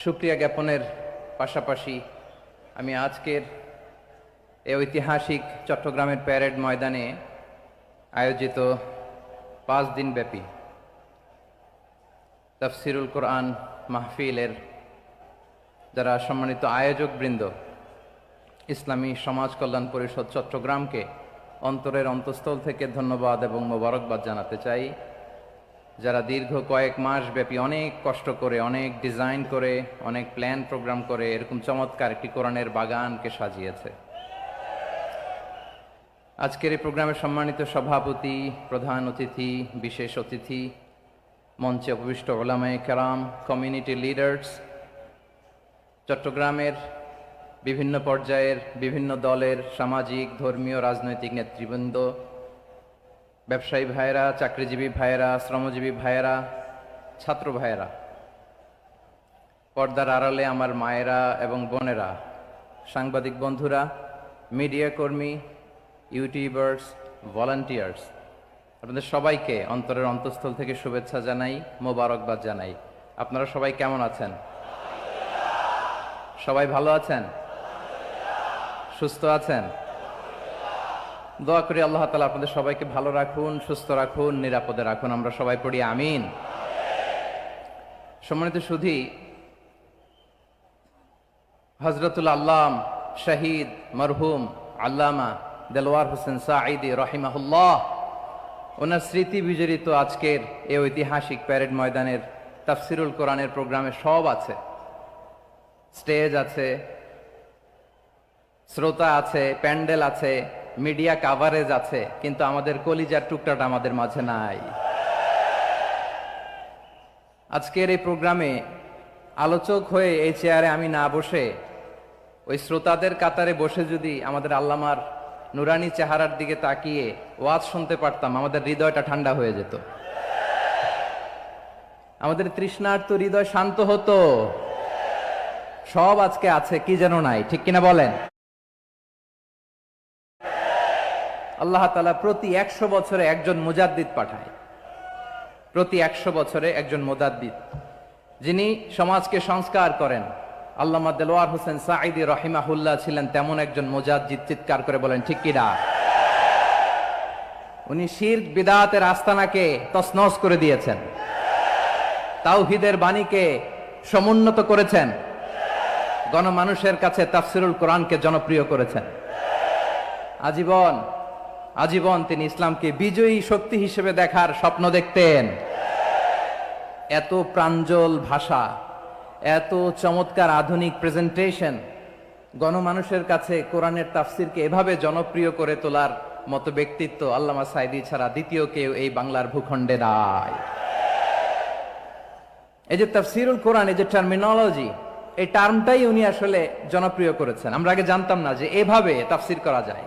শুকরিয়া জ্ঞাপনের পাশাপাশি আমি আজকের এই ঐতিহাসিক চট্টগ্রামের প্যারেড ময়দানে আয়োজিত 5 দিনব্যাপী তাফসিরুল কোরআন মাহফিলের যারা সম্মানিত আয়োজকবৃন্দ, ইসলামী সমাজ কল্যাণ পরিষদ চট্টগ্রামকে অন্তরের অন্তঃস্থল থেকে ধন্যবাদ এবং মোবারকবাদ জানাতে চাই, যারা দীর্ঘ কয়েক মাস ব্যাপী অনেক কষ্ট করে, অনেক ডিজাইন করে, অনেক প্ল্যান প্রোগ্রাম করে এরকম চমৎকার একটি কোরআনের বাগানকে সাজিয়েছে। আজকের এই প্রোগ্রামের সম্মানিত সভাপতি, প্রধান অতিথি, বিশেষ অতিথি, মঞ্চে উপবিষ্ট উলামায়ে কেরাম, কমিউনিটি লিডার্স, চট্টগ্রামের বিভিন্ন পর্যায়ের বিভিন্ন দলের সামাজিক, ধর্মীয়, রাজনৈতিক নেতৃবৃন্দ, ব্যবসায়ী ভাইয়েরা, চাকরিজীবী ভাইয়েরা, শ্রমজীবী ভাইয়েরা, ছাত্র ভাইয়েরা, পর্দার আড়ালে আমার মায়েরা এবং বোনেরা, সাংবাদিক বন্ধুরা, মিডিয়া কর্মী, ইউটিউবার্স, ভলান্টিয়ার্স, আপনাদের সবাইকে অন্তরের অন্তঃস্থল থেকে শুভেচ্ছা জানাই, মোবারকবাদ জানাই। আপনারা সবাই কেমন আছেন? সবাই ভালো আছেন? সুস্থ আছেন? দোয়া করি আল্লাহ তাআলা আপনাদের সবাইকে ভালো রাখুন, সুস্থ রাখুন, নিরাপদে রাখুন। আমরা সবাই পড়ি আমিন। সম্মানিত সুধী, হযরতুল আল্লাম শহীদ মরহুম আল্লামা দেলওয়ার হোসেন সাঈদী রাহিমাহুল্লাহ, ওনার স্মৃতি বিজড়িত আজকের এই ঐতিহাসিক প্যারেড ময়দানের তাফসিরুল কোরআনের প্রোগ্রামে সব আছে। স্টেজ আছে, শ্রোতা আছে, প্যান্ডেল আছে, মিডিয়া কাভারেজ আছে, কিন্তু আমাদের কলিজার টুকটাটা আমাদের মাঝে নাই। আজকের এই প্রোগ্রামে আলোচক হয়ে এই চেয়ারে আমি না বসে ওই শ্রোতাদের কাতারে বসে যদি আমাদের আল্লামার নুরানি চেহারার দিকে তাকিয়ে ওয়াজ শুনতে পারতাম, আমাদের হৃদয়টা ঠান্ডা হয়ে যেত, আমাদের তৃষ্ণার্ত হৃদয় শান্ত হতো। সব আজকে আছে, কি যেন নাই, ঠিক কিনা বলেন? আল্লাহ তাআলা প্রতি 100 বছরে একজন মুজাদ্দিদ পাঠায়, প্রতি 100 বছরে একজন মুজাদ্দিদ, যিনি সমাজকে সংস্কার করেন। আল্লামা দেলওয়ার হোসেন সাঈদী রাহিমাহুল্লাহ ছিলেন তেমন একজন মুজাদ্দিদ। চিৎকার করে বলেন ঠিক কিনা? উনি শিরক বিদআতের আস্তানাকে তছনছ করে দিয়েছেন, তাওহীদের বাণীকে সমুন্নত করেছেন, গণমানুষের কাছে তাফসিরুল কোরআনকে জনপ্রিয় করেছেন। আজীবন তিনি ইসলামকে বিজয়ী শক্তি হিসেবে দেখার স্বপ্ন দেখতেন। এত প্রাঞ্জল ভাষা, এত চমৎকার আধুনিক প্রেজেন্টেশন, গণমানুষের কাছে কোরআনের তাফসিরকে এভাবে জনপ্রিয় করে তোলার মতো ব্যক্তিত্ব আল্লামা সাঈদী ছাড়া দ্বিতীয় কেউ এই বাংলার ভূখণ্ডে নাই। এই যে তাফসিরুল কোরআন, এই যে টার্মিনোলজি, এই টার্মটাই উনি আসলে জনপ্রিয় করেছেন। আমরা আগে জানতাম না যে এভাবে তাফসির করা যায়,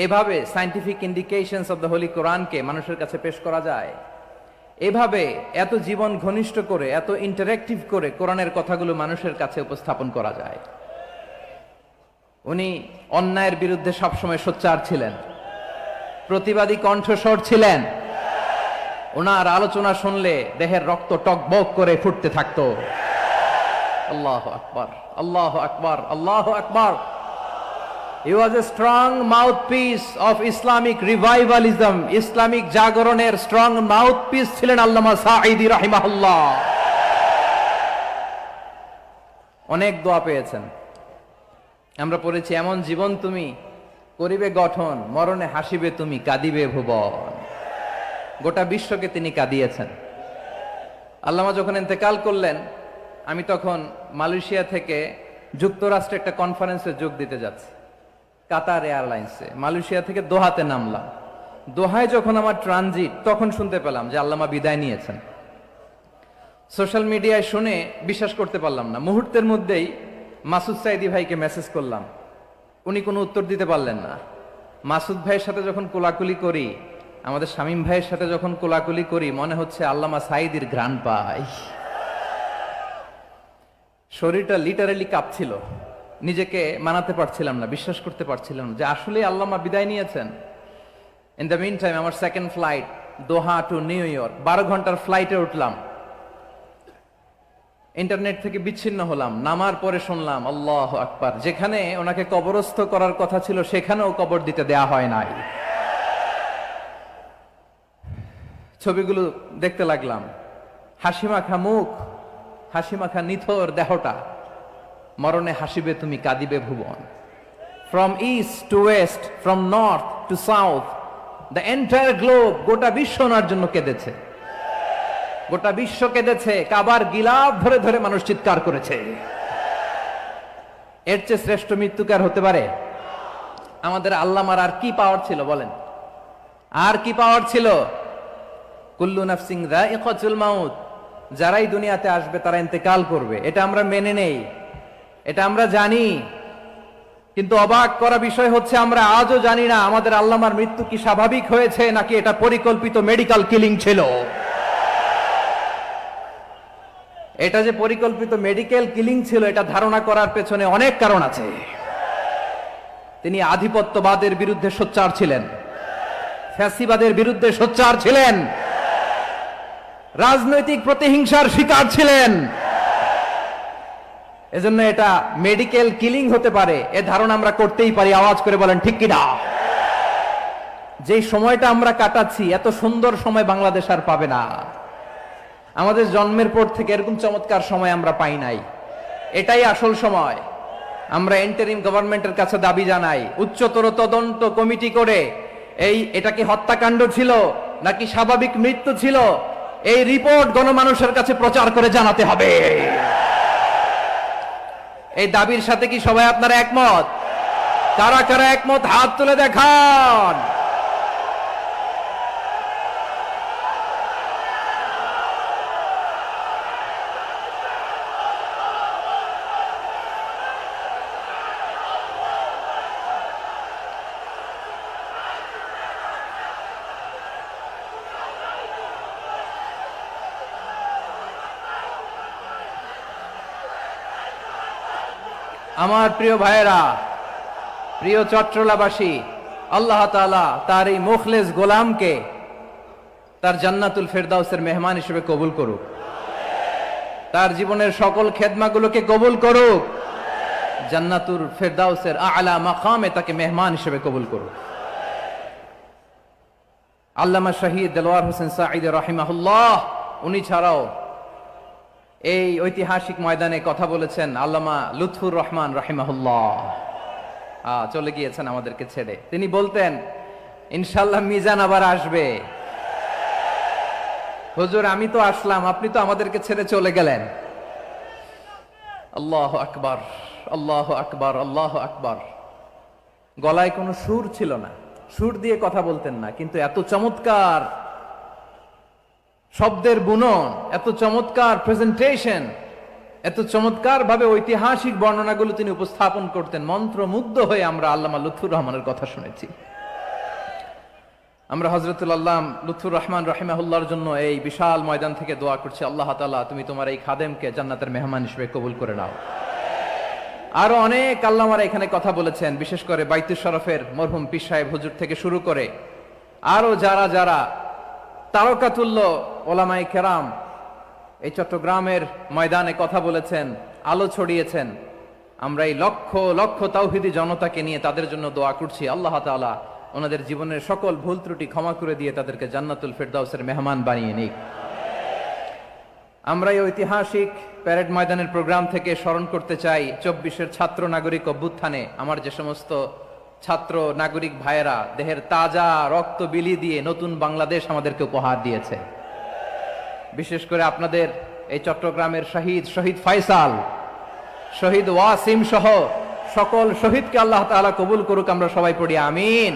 এভাবে scientific indications of the Holi কোরআনকে মানুষের কাছে পেশ করা যায়, এভাবে এত জীবন ঘনিষ্ঠ করে, এত ইন্টারেক্টিভ করে কোরআনের কথাগুলো মানুষের কাছে উপস্থাপন করা যায়। উনি অন্যায়ের বিরুদ্ধে সবসময় সোচ্চার ছিলেন, প্রতিবাদী কণ্ঠস্বর ছিলেন। ওনার আলোচনা শুনলে দেহের রক্ত টকবক করে ফুটতে থাকতো। আল্লাহু আকবার, আল্লাহু আকবার, আল্লাহু আকবার। He was a strong mouthpiece of Islamic revivalism. Islamic জাগরণের স্ট্রং মাউথপিস ছিলেন আল্লামা সাঈদী রাহিমাহুল্লাহ। অনেক দোয়া পেয়েছেন। আমরা পড়েছি, এমন জীবন তুমি করিবে গঠন, মরণে হাসিবে তুমি, কাঁদিবে ভুবন। গোটা বিশ্বকে তিনি কাঁদিয়েছেন। আল্লামা যখন ইন্তেকাল করলেন, আমি তখন মালয়েশিয়া থেকে যুক্তরাষ্ট্রে একটা কনফারেন্সে যোগ দিতে যাচ্ছি, কাতার এয়ারলাইন্সে। মালয়েশিয়া থেকে দোহাতে নামলাম। দোহায় যখন আমার ট্রানজিট, তখন শুনতে পেলাম যে আল্লামা বিদায় নিয়েছেন। সোশ্যাল মিডিয়ায় শুনে বিশ্বাস করতে পারলাম না। মুহূর্তের মধ্যেই মাসুদ সাঈদী ভাইকে মেসেজ করলাম, উনি কোনো উত্তর দিতে পারলেন না। মাসুদ ভাইয়ের সাথে যখন কোলাকুলি করি, আমাদের শামীম ভাইয়ের সাথে যখন কোলাকুলি করি, মনে হচ্ছে আল্লামা সাঈদীর ঘ্রাণ পাই। শরীরটা লিটারালি কাঁপছিল, নিজেকে মানাতে পারছিলাম না, বিশ্বাস করতে পারছিলাম না যে আসলে আল্লামা বিদায় নিয়েছেন। ইন দ্য মিন টাইম আমার সেকেন্ড ফ্লাইট দোহা টু নিউ ইয়র্ক, 12 ঘন্টার ফ্লাইটে উঠলাম। ইন্টারনেট থেকে বিচ্ছিন্ন হলাম, নামার পরে শুনলাম আল্লাহু আকবার, যেখানে ওনাকে কবরস্থ করার কথা ছিল সেখানেও কবর দিতে দেয়া হয় নাই। ছবিগুলো দেখতে লাগলাম, হাসিমাখা মুখ, হাসিমাখা নিথর দেহটা, মরণে হাসিবে তুমি কাঁদিবে ভুবন। From east to west, from north to south, the entire globe, গোটা বিশ্ব ওনার জন্য কেঁদেছে, গোটা বিশ্ব কেঁদেছে, কাবার গিলাফ ধরে ধরে মানুষ চিৎকার করেছে। এর চেয়ে শ্রেষ্ঠ মৃত্যুকার হতে পারে? আমাদের আল্লামার আর কি পাওয়ার ছিল বলেন? আর কি পাওয়ার ছিল? কুল্লু নাফসিন যায়িকাতুল মাউত, যারাই দুনিয়াতে আসবে তারা ইন্তেকাল করবে, এটা আমরা মেনে নেই, এটা আমরা জানি। কিন্তু অবাক করা বিষয় হচ্ছে আমরা আজও জানি না আমাদের আল্লামার মৃত্যু কি স্বাভাবিক হয়েছে নাকি এটা পরিকল্পিত মেডিকেল কিলিং ছিল। এটা যে পরিকল্পিত মেডিকেল কিলিং ছিল এটা ধারণা করার পেছনে অনেক কারণ আছে। তিনি আধিপত্যবাদের বিরুদ্ধে সোচ্চার ছিলেন, ফ্যাসিবাদের বিরুদ্ধে সোচ্চার ছিলেন, রাজনৈতিক প্রতিহিংসার শিকার ছিলেন। এজন্য এটা মেডিকেল কিলিং হতে পারে এ ধারণা আমরা করতেই পারি। আওয়াজ করে বলেন ঠিক কিনা? যে সময়টা আমরা কাটাচ্ছি এত সুন্দর সময় বাংলাদেশ আর পাবে না। আমাদের জন্মের পর থেকে এরকম চমৎকার সময় আমরা পাই নাই, এটাই আসল সময়। আমরা ইন্টারিম গভর্নমেন্টের কাছে দাবি জানাই, উচ্চতর তদন্ত কমিটি করে এটা কি হত্যাকাণ্ড ছিল নাকি স্বাভাবিক মৃত্যু ছিল, এই রিপোর্ট গণমানুষের কাছে প্রচার করে জানাতে হবে। এই দাবির সাথে কি সবাই আপনারা একমত? কারা কারা একমত হাত তুলে দেখান। আমার প্রিয় ভাইয়েরা, প্রিয় চট্টলাবাসী, আল্লাহ তাআলা তার এই মুখলেস গোলামকে তার জান্নাতুল ফেরদাউসের মেহমান হিসেবে কবুল করুক, তার জীবনের সকল খেদমাগুলোকে কবুল করুক, জান্নাতুল ফেরদাউসের আলা মাকামে তাকে মেহমান হিসেবে কবুল করুক। আল্লামা শহীদ দেলোয়ার হোসেন সাঈদী রাহিমাহুল্লাহ, উনি ছাড়াও এই ঐতিহাসিক ময়দানে কথা বলেছেন আল্লামা লুৎফুর রহমান রাহিমাহুল্লাহ, চলে গিয়েছেন আমাদেরকে ছেড়ে। তিনি বলতেন ইনশাআল্লাহ মিজান আবার আসবে। হুজুর আমি তো আসলাম, আপনি তো আমাদেরকে ছেড়ে চলে গেলেন। আল্লাহু আকবার, আল্লাহু আকবার, আল্লাহু আকবার। গলায় কোনো সুর ছিল না, সুর দিয়ে কথা বলতেন না, কিন্তু এত চমৎকার শব্দের বুনন, এত চমৎকার প্রেজেন্টেশন, এত চমৎকার ভাবে ঐতিহাসিক বর্ণনাগুলো তিনি উপস্থাপন করতেন। মন্ত্রমুগ্ধ হয়ে আমরা আল্লামা লুৎফুর রহমানের কথা শুনেছি। আমরা হযরতুল আল্লাম লুৎফুর রহমান রাহিমাহুল্লাহর জন্য এই বিশাল ময়দান থেকে দোয়া করছি, আল্লাহ তাআলা তুমি তোমার এই খাদেমকে জান্নাতের মেহমান হিসেবে কবুল করে নাও। আরো অনেক আল্লামারা এখানে কথা বলেছেন, বিশেষ করে বাইতুল শরফের মরহুম পীর সাহেব হুজুর থেকে শুরু করে আরো যারা যারা তারকাতুল্য ওলামায়ে কেরাম এই চট্টগ্রামের ময়দানে কথা বলেছেন, আলো ছড়িয়েছেন। আমরা এই লক্ষ লক্ষ তাওহীদি জনতাকে নিয়ে তাদের জন্য দোয়া করছি, আল্লাহ তাআলা ওনাদের জীবনের সকল ভুল ত্রুটি ক্ষমা করে দিয়ে তাদেরকে জান্নাতুল ফেরদাউসের মেহমান বানিয়ে নিক। আমরা এই ঐতিহাসিক প্যারেড ময়দানের প্রোগ্রাম থেকে স্মরণ করতে চাই 24-এর ছাত্র নাগরিক অভ্যুত্থানে আমার যে সমস্ত ছাত্র নাগরিক ভাইয়েরা দেহের তাজা রক্ত বিলি দিয়ে নতুন বাংলাদেশ আমাদেরকে উপহার দিয়েছে। বিশেষ করে আপনাদের এই চট্টগ্রামের শহীদ ফয়সাল, শহীদ ওয়াসিম সহ সকল শহীদকে আল্লাহ তাআলা কবুল করুক। আমরা সবাই পড়ি আমিন।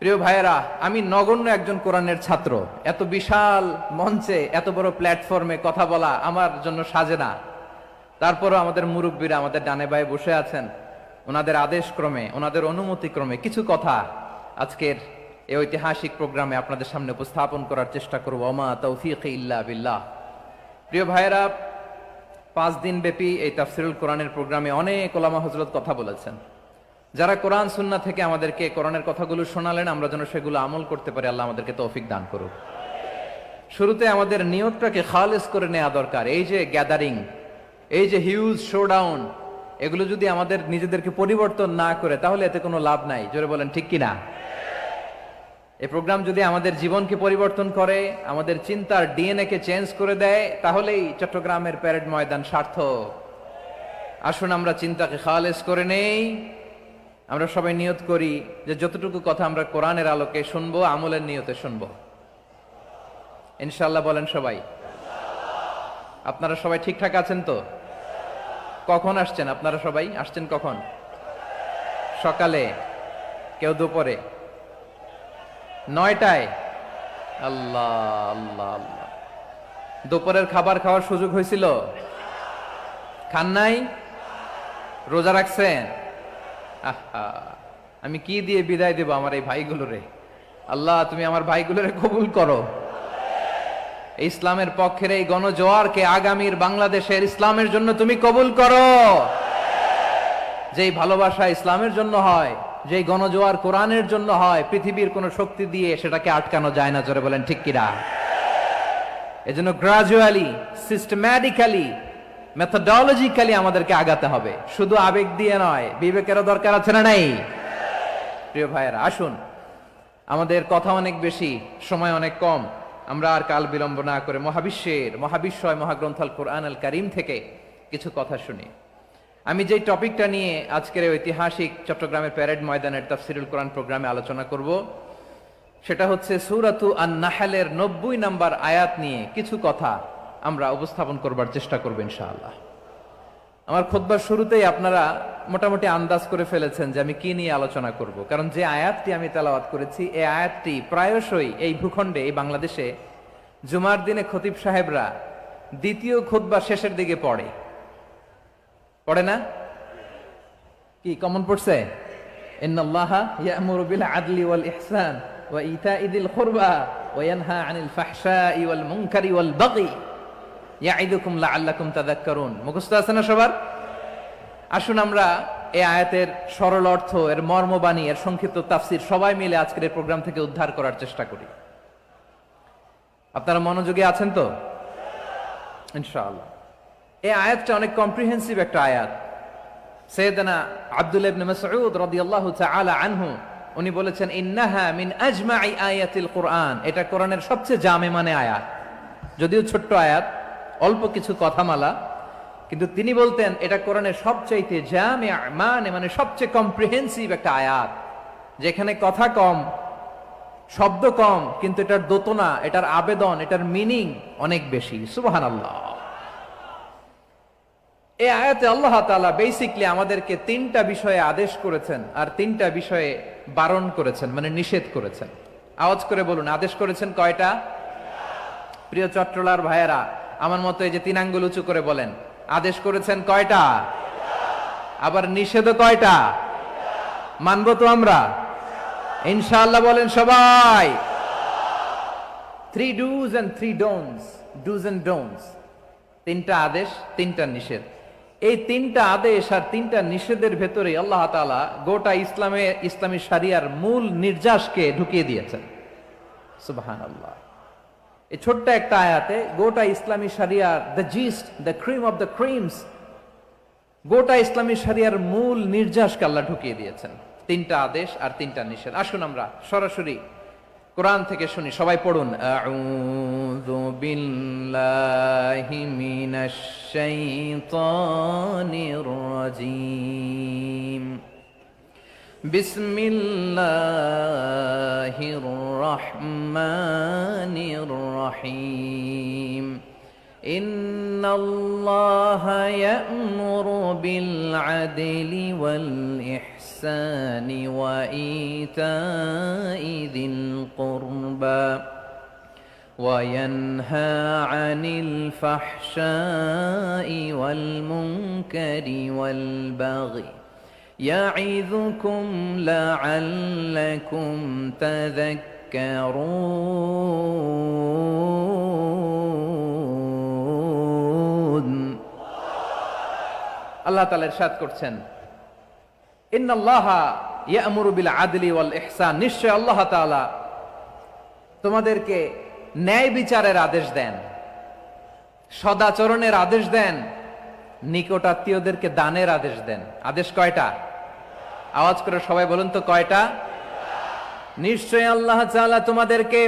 প্রিয় ভাইয়েরা, আমি নগণ্য একজন কোরআনের ছাত্র, এত বিশাল মঞ্চে এত বড় প্ল্যাটফর্মে কথা বলা আমার জন্য সাজে না। তারপরও আমাদের মুরব্বীরা আমাদের ডানে বায়ে বসে আছেন, ওনাদের আদেশ ক্রমে, ওনাদের অনুমতি ক্রমে কিছু কথা আজকের এই ঐতিহাসিক প্রোগ্রামে আপনাদের সামনে উপস্থাপন করার চেষ্টা করব। ওমা তৌফিক ইল্লা বিল্লাহ। প্রিয় ভাইয়েরা, 5 দিন ব্যাপী এই তাফসিরুল কোরআনের প্রোগ্রামে অনেক ওলামা হযরত কথা বলেছেন। যারা কোরআন সুন্নাহ থেকে আমাদেরকে কোরআনের কথাগুলো শোনালেন, আমরা যেন সেগুলো আমল করতে পারি, আল্লাহ আমাদেরকে তৌফিক দান করুক। শুরুতে আমাদের নিয়তটাকে খালেস করে নেওয়া দরকার। এই যে গ্যাদারিং, এই যে হিউজ শোডাউন, এগুলো যদি আমাদের নিজেদেরকে পরিবর্তন না করে তাহলে এতে কোনো লাভ নাই। জোরে বলেন ঠিক কিনা? এই প্রোগ্রাম যদি আমাদের জীবনকে পরিবর্তন করে, আমাদের চিন্তার ডিএনএ কে চেঞ্জ করে দেয়, তাহলেই চট্টগ্রামের প্যারেড ময়দান সার্থক। আসুন আমরা চিন্তাকে খালেস করে নেই। আমরা সবাই নিয়ত করি যে যতটুকু কথা আমরা কোরআনের আলোকে শুনবো, আমলের নিয়তে শুনবো ইনশাআল্লাহ। বলেন সবাই। আপনারা সবাই ঠিকঠাক আছেন তো? কখন আসছেন আপনারা? সবাই আসছেন কখন? সকালে, কেউ দুপুরে, 9টায়? আল্লাহ আল্লাহ আল্লাহ। দুপুরের খাবার খাওয়ার সুযোগ হয়েছিল? খান নাই? রোজা রাখছেন? আহা, আমি কি দিয়ে বিদায় দেব আমার এই ভাইগুলোরে? আল্লাহ তুমি আমার ভাইগুলোরে কবুল করো। ইসলামের পক্ষের এই গণজোয়ারকে আগামীর বাংলাদেশের ইসলামের জন্য তুমি কবুল করো। যেই ভালোবাসা ইসলামের জন্য হয়, যেই গণজোয়ার কোরআনের জন্য হয়, পৃথিবীর কোন শক্তি দিয়ে সেটাকে আটকানো যায় না। জোরে বলেন ঠিক কিনা? এজন্য গ্রাজুয়ালি, সিস্টেম্যাটিক্যালি, মেথোডোলজিক্যালি আমাদেরকে আগাতে হবে, শুধু আবেগ দিয়ে নয়। বিবেকেরও দরকার আছে না নাই? প্রিয় ভাইয়েরা, আসুন, আমাদের কথা অনেক বেশি, সময় অনেক কম। আমরা আর কাল বিলম্ব না করে মহাবিশ্বয় মহাগ্রন্থ আল কোরআন আল কারীম থেকে কিছু কথা শুনি। আমি যেই টপিকটা নিয়ে আজকের ঐতিহাসিক চট্টগ্রামের প্যারেড ময়দানের তাফসিরুল কোরআন প্রোগ্রামে আলোচনা করব, সেটা হচ্ছে সূরাতু আন-নাহলের 90 নম্বর আয়াত নিয়ে কিছু কথা আমরা উপস্থাপন করবার চেষ্টা করব ইনশাআল্লাহ। আমার খুতবার শুরুতেই আপনারা মোটামুটি আন্দাজ করে ফেলেছেন যে আমি কি নিয়ে আলোচনা করব, কারণ যে আয়াতটি আমি তেলাওয়াত করেছি এই আয়াতটি প্রায়শই এই ভূখণ্ডে, এই বাংলাদেশে জুমার দিনে খতিব সাহেবরা দ্বিতীয় খুতবা শেষের দিকে পড়ে না? কি কমন পড়ছে? ইন্নাল্লাহা ইয়া'মুরু বিল আদলি ওয়াল ইহসান ওয়া ইতা'i যিল কুরবা ওয়া ইয়ানহা আনিল ফাহশাই ওয়াল মুনকারি ওয়াল বাগি ইয়া'iদুকুম লাআল্লাকুম তাযাক্কারুন। মুখস্থ আছে না সবার? আসুন আমরা এই আয়াতের সরল অর্থ, এর মর্মবাণী, এর সংক্ষিপ্ত তাফসীর সবাই মিলে আজকের এই প্রোগ্রাম থেকে উদ্ধার করার চেষ্টা করি। আপনারা মনোযোগী আছেন তো? ইনশাআল্লাহ। এই আয়াতটা অনেক কম্প্রিহেন্সিভ একটা আয়াত। সাইয়েদনা আব্দুল্লাহ ইবনে মাসউদ রাদিয়াল্লাহু তাআলা আনহু উনি বলেছেন, ইন্নাহা মিন আজমাই আয়াতিল কুরআন। এটা কোরআনের সবচেয়ে জামে মানে আয়াত। যদিও ছোট্ট আয়াত, অল্প কিছু কথামালা, কিন্তু তিনি বলতেন এটা কোরআনের সবচাইতে জামে মানে সবচেয়ে কম্প্রিহেন্সিভ একটা আয়াত, যেখানে কথা কম, শব্দ কম, কিন্তু এটার দোতনা, এটার আবেদন, এটার মিনিং অনেক বেশি। সুবহানাল্লাহ। এই আয়াতে আল্লাহ তাআলা বেসিক্যালি আমাদেরকে 3টা বিষয়ে আদেশ করেছেন আর 3টা বিষয়ে বারণ করেছেন, মানে নিষেধ করেছেন। আওয়াজ করে বলুন, আদেশ করেছেন কয়টা? প্রিয় চট্টলার ভাইয়েরা, আমার মতো এই যে 3 আঙ্গুল উঁচু করে বলেন, আদেশ করেছেন কয়টা? আবার নিষেধও কয়টা? মানবো তো আমরা ইনশাআল্লাহ? বলেন সবাই। 3 do's and 3 don'ts, do's and don'ts। 3টা আদেশ, 3টা নিষেধ। এই 3টা আদেশ আর 3টা নিষেধের ভেতরে আল্লাহ তাআলা গোটা ইসলামী শরিয়ার মূল নির্যাসকে ঢুকিয়ে দিয়েছেন। সুবহানাল্লাহ। এই ছোট্ট একটা আয়াতে গোটা ইসলামী শরিয়ার, the gist, the cream of the creams, গোটা ইসলামী শরিয়ার মূল নির্যাসকে আল্লাহ ঢুকিয়ে দিয়েছেন। 3টা আদেশ আর 3টা নিষেধ। আসুন আমরা সরাসরি কোরআন থেকে শুনি, সবাই পড়ুন। আউযু বিল্লাহি মিনাশ শাইতানির রাজীম। বিসমিল্লাহির রহমানির রহিম। ইন্নাল্লাহা ইয়া'মুরু বিল আদলি ওয়াল ইহসানি ওয়া ইতা'i যিল কুরবা ওয়া ইয়ানহা আনিল ফাহশাই ওয়াল মুনকারি ওয়াল বাগি ইয়া'ইযুকুম লা'আল্লাকুম তাযাক্কারুন। আল্লাহ তাআলা ইরশাদ করছেন, ইন্নাল্লাহা ইয়া'মুরু বিল আদলি ওয়াল ইহসান। নিশ্চয় আল্লাহ তাআলা তোমাদেরকে ন্যায় বিচারের আদেশ দেন, সদাচরণের আদেশ দেন, নিকট আত্মীয়দেরকে দানের আদেশ দেন। আদেশ কয়টা? আওয়াজ করে সবাই বলুন তো কয়টা? নিশ্চয় আল্লাহ তাআলা তোমাদেরকে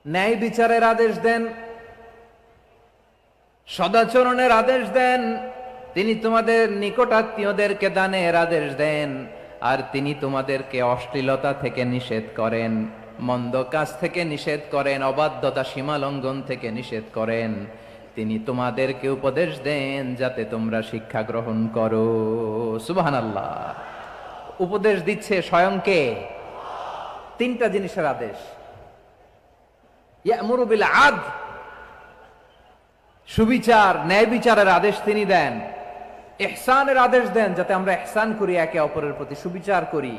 ন্যায় বিচারের আদেশ দেন, সদাচরণের আদেশ দেন, তিনি তোমাদের নিকট আত্মীয়দেরকে দানের আদেশ দেন, আর তিনি তোমাদেরকে অশ্লীলতা থেকে নিষেধ করেন, মন্দ কাজ থেকে নিষেধ করেন, অবাধ্যতা সীমা লঙ্ঘন থেকে নিষেধ করেন। তিনি তোমাদেরকে উপদেশ দেন যাতে তোমরা শিক্ষা গ্রহণ করো। সুবহানাল্লাহ। উপদেশ দিচ্ছে স্বয়ং কে? তিনটা জিনিসের আদেশ। ইয়ামুরু বিল আদল, সুবিচার ন্যায় বিচারের আদেশ তিনি দেন। ইহসানের আদেশ দেন, যাতে আমরা ইহসান করি, একে অপরের প্রতি সুবিচার করি,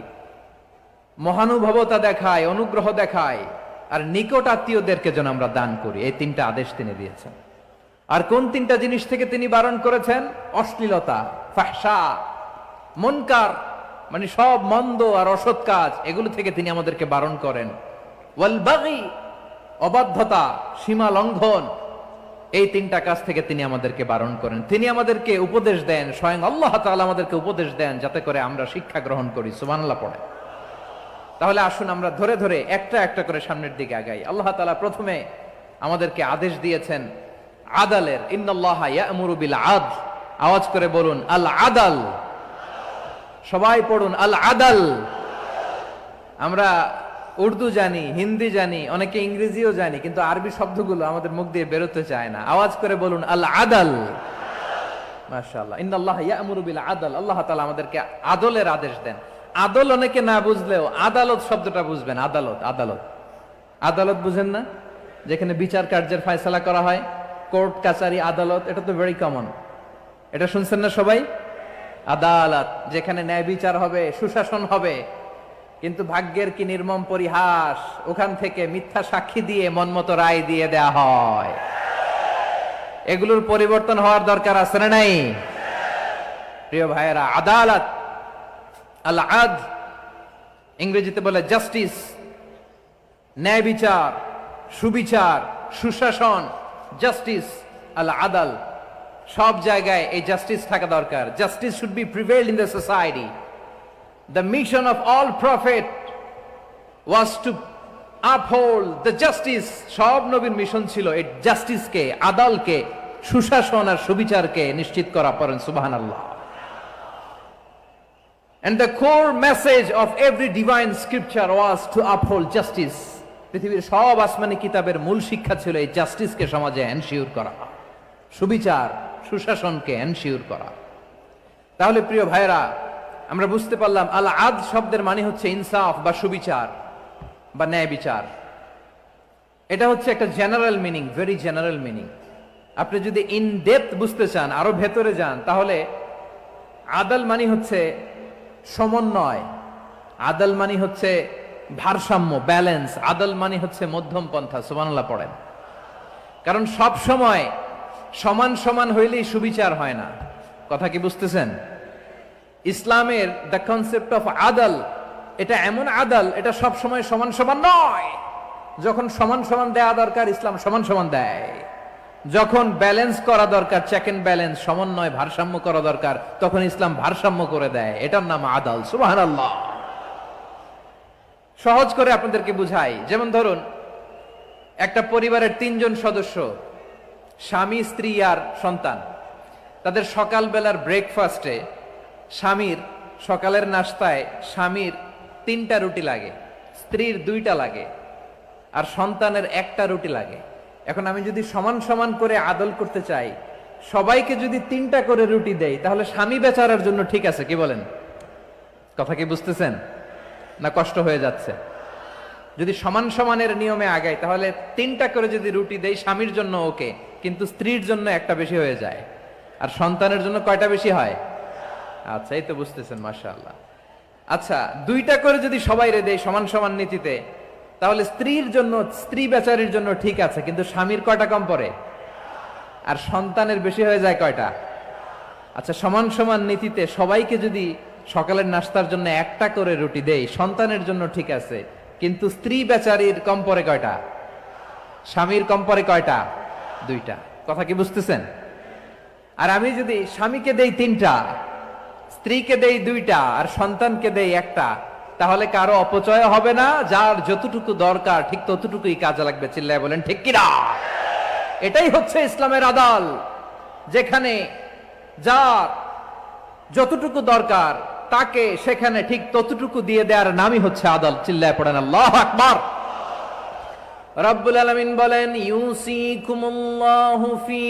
মহানুভবতা দেখায়, অনুগ্রহ দেখায়, আর নিকট আত্মীয়দেরকে যেন আমরা দান করি। এই তিনটা আদেশ তিনি দিয়েছেন। আর কোন তিনটা জিনিস থেকে তিনি বারণ করেছেন? অশ্লীলতা, ফাহশা, মুনকার, মানে সব মন্দ আর অসৎ কাজ, এগুলো থেকে তিনি আমাদেরকে বারণ করেন। ওয়াল বাগি, অবাধ্যতা, সীমা লঙ্ঘন, এই তিনটা কাজ থেকে তিনি আমাদেরকে বারণ করেন। তিনি আমাদেরকে উপদেশ দেন, স্বয়ং আল্লাহ তাআলা আমাদেরকে উপদেশ দেন যাতে করে আমরা শিক্ষা গ্রহণ করি। সুবহানাল্লাহ পড়ে। তাহলে আসুন আমরা ধরে ধরে একটা একটা করে সামনের দিকে আগাই। আল্লাহ তাআলা প্রথমে আমাদেরকে আদেশ দিয়েছেন আদালের। ইন্নাল্লাহা ইয়া'মুরু বিল আদল। আওয়াজ করে বলুন আল আদাল। সবাই পড়ুন আল আদাল। আমরা উর্দু জানি, হিন্দি জানি, অনেকে ইংরেজিও জানি, কিন্তু আরবি শব্দগুলো আমাদের মুখ দিয়ে বেরোতে চায় না। আওয়াজ করে বলুন আল আদাল। মাশাআল্লাহ। ইন্নাল্লাহা ইয়া'মুরু বিল আদল। আল্লাহ তাআলা আমাদেরকে আদলের আদেশ দেন। আদল অনেকে না বুঝলেও আদালত শব্দটা বুঝবেন। আদালত, আদালত, আদালত বুঝেন না? যেখানে বিচার কার্যের ফয়সালা করা হয়, কোর্ট কাচারি আদালত, এটা তো ভেরি কমন। এটা শুনছেন না সবাই? আদালত, যেখানে ন্যায় বিচার হবে, সুশাসন হবে। কিন্তু ভাগ্যের কি নির্মম পরিহাস, ওখান থেকে মিথ্যা সাক্ষী দিয়ে মনমতো রায় দিয়ে দেয়া হয়। এগুলোর পরিবর্তন হওয়ার দরকার আছে না নাই? প্রিয় ভাইয়েরা, আদালত, আল আদল, ইংরেজিতে বলে জাস্টিস, ন্যায় বিচার, সুবিচার, সুশাসন, জাস্টিস, আল আদাল, সব জায়গায় এই জাস্টিস থাকা দরকার। Justice should be prevailed in the society. The mission of all prophet was to uphold the justice. সব নবীর মিশন ছিল এই জাস্টিসকে, আদালকে, সুশাসন আর সুবিচারকে নিশ্চিত করা। পড়েন সুবহানাল্লাহ। And the core message of every divine scripture was to uphold justice. পৃথিবীর সব আসমানি কিতাবের মূল শিক্ষা ছিল এই জাস্টিসকে সমাজে এনশিওর করা, সুবিচার, সুশাসনকে এনশিওর করা। তাহলে প্রিয় ভাইরা, আমরা বুঝতে পারলাম আল আদল শব্দের মানে হচ্ছে ইনসাফ বা সুবিচার বা ন্যায় বিচার। এটা হচ্ছে একটা general meaning, very general meaning. আপনি যদি ইন ডেপথ বুঝতে চান, আরো ভেতরে যান, তাহলে আদল মানে হচ্ছে সমন্বয়, আদল মানে হচ্ছে ভারসাম্য, ব্যালেন্স। আদল মানে হচ্ছে মধ্যম পন্থা। সুবহানাল্লাহ পড়েন। কারণ সব সময় সমান সমান হইলেই সুবিচার হয় না। কথা কি বুঝতেছেন? ইসলামের দ্য কনসেপ্ট অফ আদল, এটা এমন আদল, এটা সব সময় সমান সমান নয়। যখন সমান সমান দেয়া দরকার, ইসলাম সমান সমান দেয়। যখন ব্যালেন্স করা দরকার, চেক এন্ড ব্যালেন্স, সমন্বয়, ভারসাম্য করা দরকার, তখন ইসলাম ভারসাম্য করে দেয়। এটার নাম আদল। সুবহানাল্লাহ। সহজ করে আপনাদেরকে বুঝাই। যেমন ধরুন, একটা পরিবারের 3 জন সদস্য, স্বামী, স্ত্রী আর সন্তান। তাদের সকালবেলার ব্রেকফাস্টে, স্বামীর সকালের নাস্তায় স্বামীর 3টা রুটি লাগে, স্ত্রীর 2টা লাগে, আর সন্তানের 1টা রুটি লাগে। এখন আমি যদি সমান সমান করে আদল করতে চাই, সবাইকে যদি 3টা করে রুটি দেই, তাহলে স্বামী বেচারার জন্য ঠিক আছে? কি বলেন? কথা কি বুঝতেছেন না কষ্ট হয়ে যাচ্ছে? যদি সমান সমানের নিয়মে আগাই, তাহলে 3টা করে যদি রুটি দেই, স্বামীর জন্য ওকে, কিন্তু স্ত্রীর জন্য 1টা বেশি হয়ে যায়। আর সন্তানের জন্য কয়টা বেশি হয়? আচ্ছা, এই তো বুঝতেছেন, মাশাআল্লাহ। আচ্ছা, 2টা করে যদি সবাই দেয় সমান সমান নীতিতে, তাহলে স্ত্রীর জন্য, স্ত্রী বেচারির জন্য ঠিক আছে, কিন্তু স্বামীর কয়টা কম পড়ে? আর সন্তানের বেশি হয়ে যায় কয়টা? আচ্ছা, সমান সমান নীতিতে সবাইকে যদি সকালের নাস্তার জন্য 1টা করে রুটি দেই, সন্তানের জন্য ঠিক আছে, কিন্তু স্ত্রী বেচারির কম পরে কয়টা? স্বামীর কম পরে কয়টা? দুইটা। কথা কি বুঝতেছেন? আর আমি যদি স্বামীকে দেই তিনটা, স্ত্রীকে দেই দুইটা, আর সন্তানকে দেই একটা, তাহলে কারো অপচয় হবে না। যার যতটুকু দরকার ঠিক ততটুকুই কাজে লাগবে। চিল্লায় বলেন ঠিক কিনা? এটাই হচ্ছে ইসলামের আদল, যেখানে যার যতটুকু দরকার তাকে সেখানে ঠিক ততটুকু দিয়ে দেওয়ার নামই হচ্ছে আদল। চিল্লায় পড়েন আল্লাহু আকবার। রব্বুল আলামিন বলেন, ইউসিকুমুল্লাহু ফি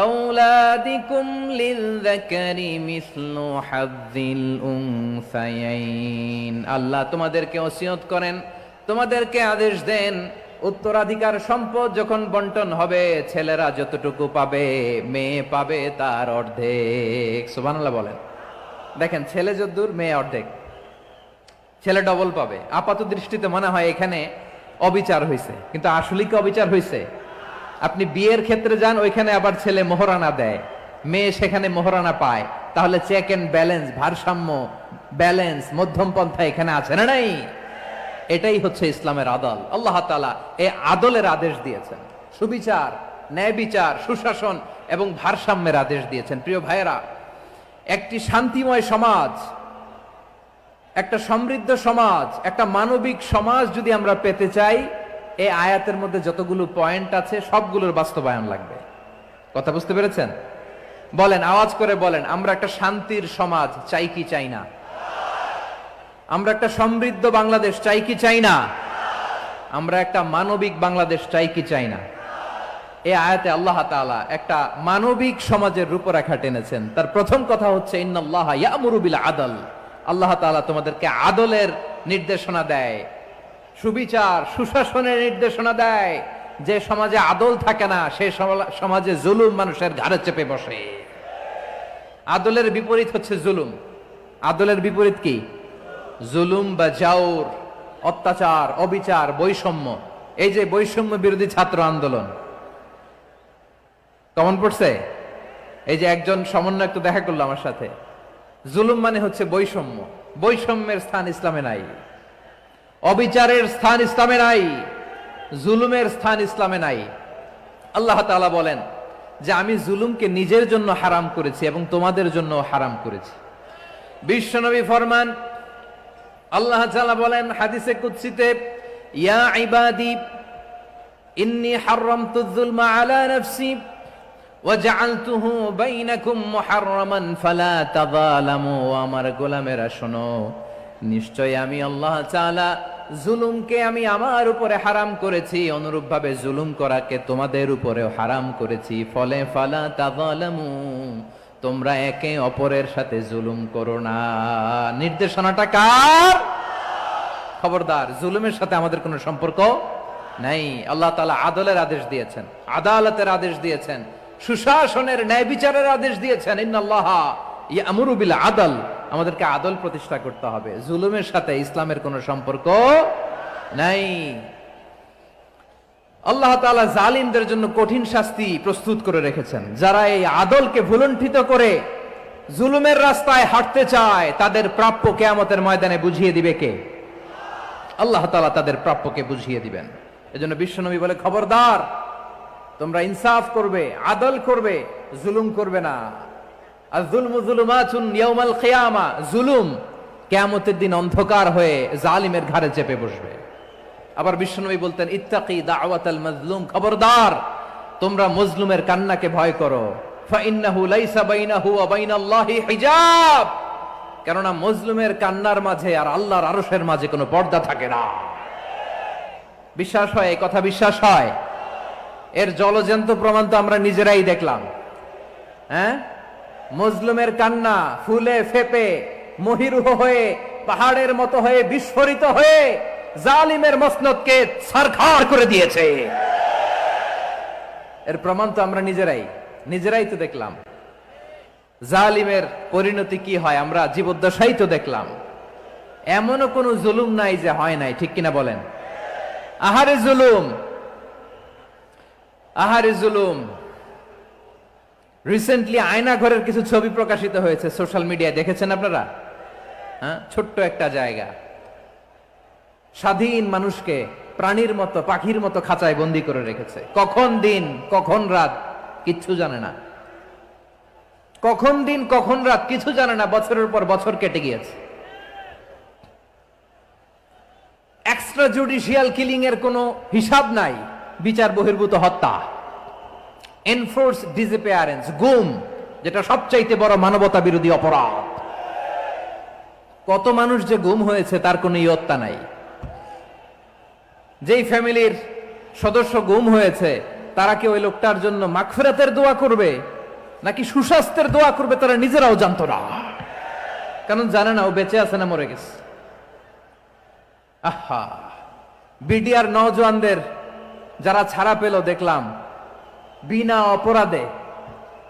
আওলাদিকুম লিযযাকারি মিসলু হাযযিল উনসায়াইন। আল্লাহ তোমাদেরকে ওসিয়ত করেন, তোমাদেরকে আদেশ দেন, উত্তরাধিকার সম্পদ যখন বন্টন হবে ছেলেরা যতটুকু পাবে মেয়ে পাবে তার অর্ধেক। সুবহানাল্লাহ বলেন। দেখেন, ছেলে যদ্দূর মেয়ে অর্ধেক, ছেলে ডবল পাবে। আপাত দৃষ্টিতে মনে হয় এখানে অবিচার হয়েছে, কিন্তু আসলে কি অবিচার হয়েছে? আপনি বিয়ের ক্ষেত্রে যান, ওইখানে আবার ছেলে মোহরানা দেয়, মেয়ে সেখানে মোহরানা পায়। তাহলে চেক এন্ড ব্যালেন্স, ভারসাম্য, ব্যালেন্স, মধ্যম পন্থা এখানে আছে না নাই? এটাই হচ্ছে ইসলামের আদল। আল্লাহ তাআলা এই আদলের আদেশ দিয়েছেন, সুবিচার, ন্যায় বিচার, সুশাসন এবং ভারসাম্যের আদেশ দিয়েছেন। প্রিয় ভাইয়েরা, একটি শান্তিময় সমাজ, একটা সমৃদ্ধ সমাজ, একটা মানবিক সমাজ যদি আমরা পেতে চাই, এই আয়াতের মধ্যে যতগুলো পয়েন্ট আছে সবগুলোর বাস্তবায়ন লাগবে। কথা বুঝতে পেরেছেন? বলেন, আওয়াজ করে বলেন, আমরা একটা শান্তির সমাজ চাই কি চাই না? আমরা একটা সমৃদ্ধ বাংলাদেশ চাই কি চাই না? আমরা একটা মানবিক বাংলাদেশ চাই কি চাই না? এই আয়াতে আল্লাহ তাআলা একটা মানবিক সমাজের রূপরেখা টেনেছেন। তার প্রথম কথা হচ্ছে, ইন্নাল্লাহা ইয়ামুরু বিল আদল। আল্লাহ তাআলা তোমাদেরকে আদলের নির্দেশনা দেয়, সুবিচার, সুশাসনের নির্দেশনা দেয়। যে সমাজে আদল থাকে না সেই সমাজে জুলুম মানুষের ঘাড়ে চেপে বসে। আদলের বিপরীত হচ্ছে জুলুম। আদলের বিপরীত কি? জুলুম বা জাওর, অত্যাচার, অবিচার, বৈষম্য। এই যে বৈষম্য বিরোধী ছাত্র আন্দোলন কেমন পড়ছে? এই যে একজন সমন্বয়ক তো দেখা করলো আমার সাথে। জুলুম মানে হচ্ছে বৈষম্য। বৈষম্যের স্থান ইসলামে নাই, অবিচারের স্থান ইসলামে নাই, জুলুমের স্থান ইসলামে নাই। আল্লাহ তাআলা বলেন যে আমি জুলুমকে নিজের জন্য হারাম করেছি এবং তোমাদের জন্য হারাম করেছি। বিশ্বনবী ফরমান, আল্লাহ তাআলা বলেন হাদিসে কুদসিতে, ইয়া ইবাদি ইন্নী হারামতুয যুলমা আলা নাফসি ওয়া জাআলতুহু বাইনাকুম মুহাররামান ফালা তাযালামু। আমার গোলামেরা শোনো, নিশ্চয় আমি আল্লাহ তাআলা জুলুমকে আমি আমার উপরে হারাম করেছি, অনুরূপভাবে জুলুম করাকে তোমাদের উপরেও হারাম করেছি। ফলে ফালা তাযালামু, তোমরা একে অপরের সাথে জুলুম করো না। নির্দেশনাটা কার? খবরদার, জুলুমের সাথে আমাদের কোনো সম্পর্ক নাই। আল্লাহ তাআলা আদলের আদেশ দিয়েছেন, আদালতের আদেশ দিয়েছেন, সুশাসনের, ন্যায় বিচারের আদেশ দিয়েছেন। ইন্নাল্লাহা ইয়ামুরু বিল আদল। আমাদেরকে আদল প্রতিষ্ঠা করতে হবে। জুলুমের সাথে ইসলামের কোনো সম্পর্ক নাই। আল্লাহ তাআলা জালিমদের জন্য কঠিন শাস্তি প্রস্তুত করে রেখেছেন। যারা এই আদলকে ভুলুণ্ঠিত করে জুলুমের রাস্তায় হাঁটতে চায়, তাদের প্রাপ্য কিয়ামতের ময়দানে বুঝিয়ে দিবে কে? আল্লাহ তাআলা তাদের প্রাপ্যকে বুঝিয়ে দিবেন। এজন্য বিশ্বনবী বলে, খবরদার, তোমরা ইনসাফ করবে, আদল করবে, জুলুম করবে না। আয-যুলমু যুলুমাতুন ইয়াউমাল কিয়ামা। জুলুম কিয়ামতের দিন অন্ধকার হয়ে জালিমের ঘাড়ে চেপে বসবে। আবার বিশ্বনবী বলতেন, ইত্তাকি দাওয়াতাল মাজলুম। খবরদার, তোমরা মজলুমের কান্নাকে ভয় করো। ফাইন্নাহু লাইসা বাইনাহু ওয়া বাইনাল্লাহি হিজাব। কেননা মজলুমের কান্নার মাঝে আর আল্লাহর আরশের মাঝে কোনো পর্দা থাকে না। বিশ্বাস হয়? এই কথা বিশ্বাস হয়? এর জলজ্যান্ত প্রমাণ তো আমরা নিজেরাই দেখলাম। হ্যাঁ, মজলুমের কান্না ফুলে ফেপে মহিরুহ হয়ে, পাহাড়ের মতো হয়ে, বিস্ফোরিত হয়ে জালিমের মসনদকে ছারখার করে দিয়েছে। এর প্রমাণ তো আমরা নিজেরাই তো দেখলাম। জালিমের পরিণতি কি হয় আমরা জীবদ্দশাই তো দেখলাম। এমনও কোন জুলুম নাই যে হয় নাই, ঠিক কিনা বলেন? আহারে জুলুম, আহারে জুলুম। রিসেন্টলি আয়না ঘরের কিছু ছবি প্রকাশিত হয়েছে সোশ্যাল মিডিয়ায়, দেখেছেন আপনারা? হ্যাঁ, ছোট্ট একটা জায়গা, স্বাধীন মানুষকে প্রাণীর মতো পাখির মতো খাঁচায় বন্দি করে রেখেছে। কখন দিন কখন রাত কিচ্ছু জানে না, কখন দিন কখন রাত কিছু জানে না, বছরের পর বছর কেটে গিয়েছে। এক্সট্রা জুডিশিয়াল কিলিং এর কোনো হিসাব নাই, বিচার বহির্ভূত হত্যা, এনফোর্স ডিসঅ্যাপিয়ারেন্স, গুম, যেটা সবচাইতে বড় মানবতা বিরোধী অপরাধ। কত মানুষ যে গুম হয়েছে তার কোনো ইয়ত্তা নাই। যেই ফ্যামিলির সদস্য গুম হয়েছে তারা কি ওই লোকটার জন্য মাগফিরাতের দোয়া করবে নাকি সুস্বাস্থ্যের দোয়া করবে তারা নিজেরাও জানতো না, কারণ জানে না ও বেঁচে আছে না মরে গেছে। আহা, বিডিআর নওজওয়ানদের যারা ছাড়া পেল দেখলাম, বিনা অপরাধে,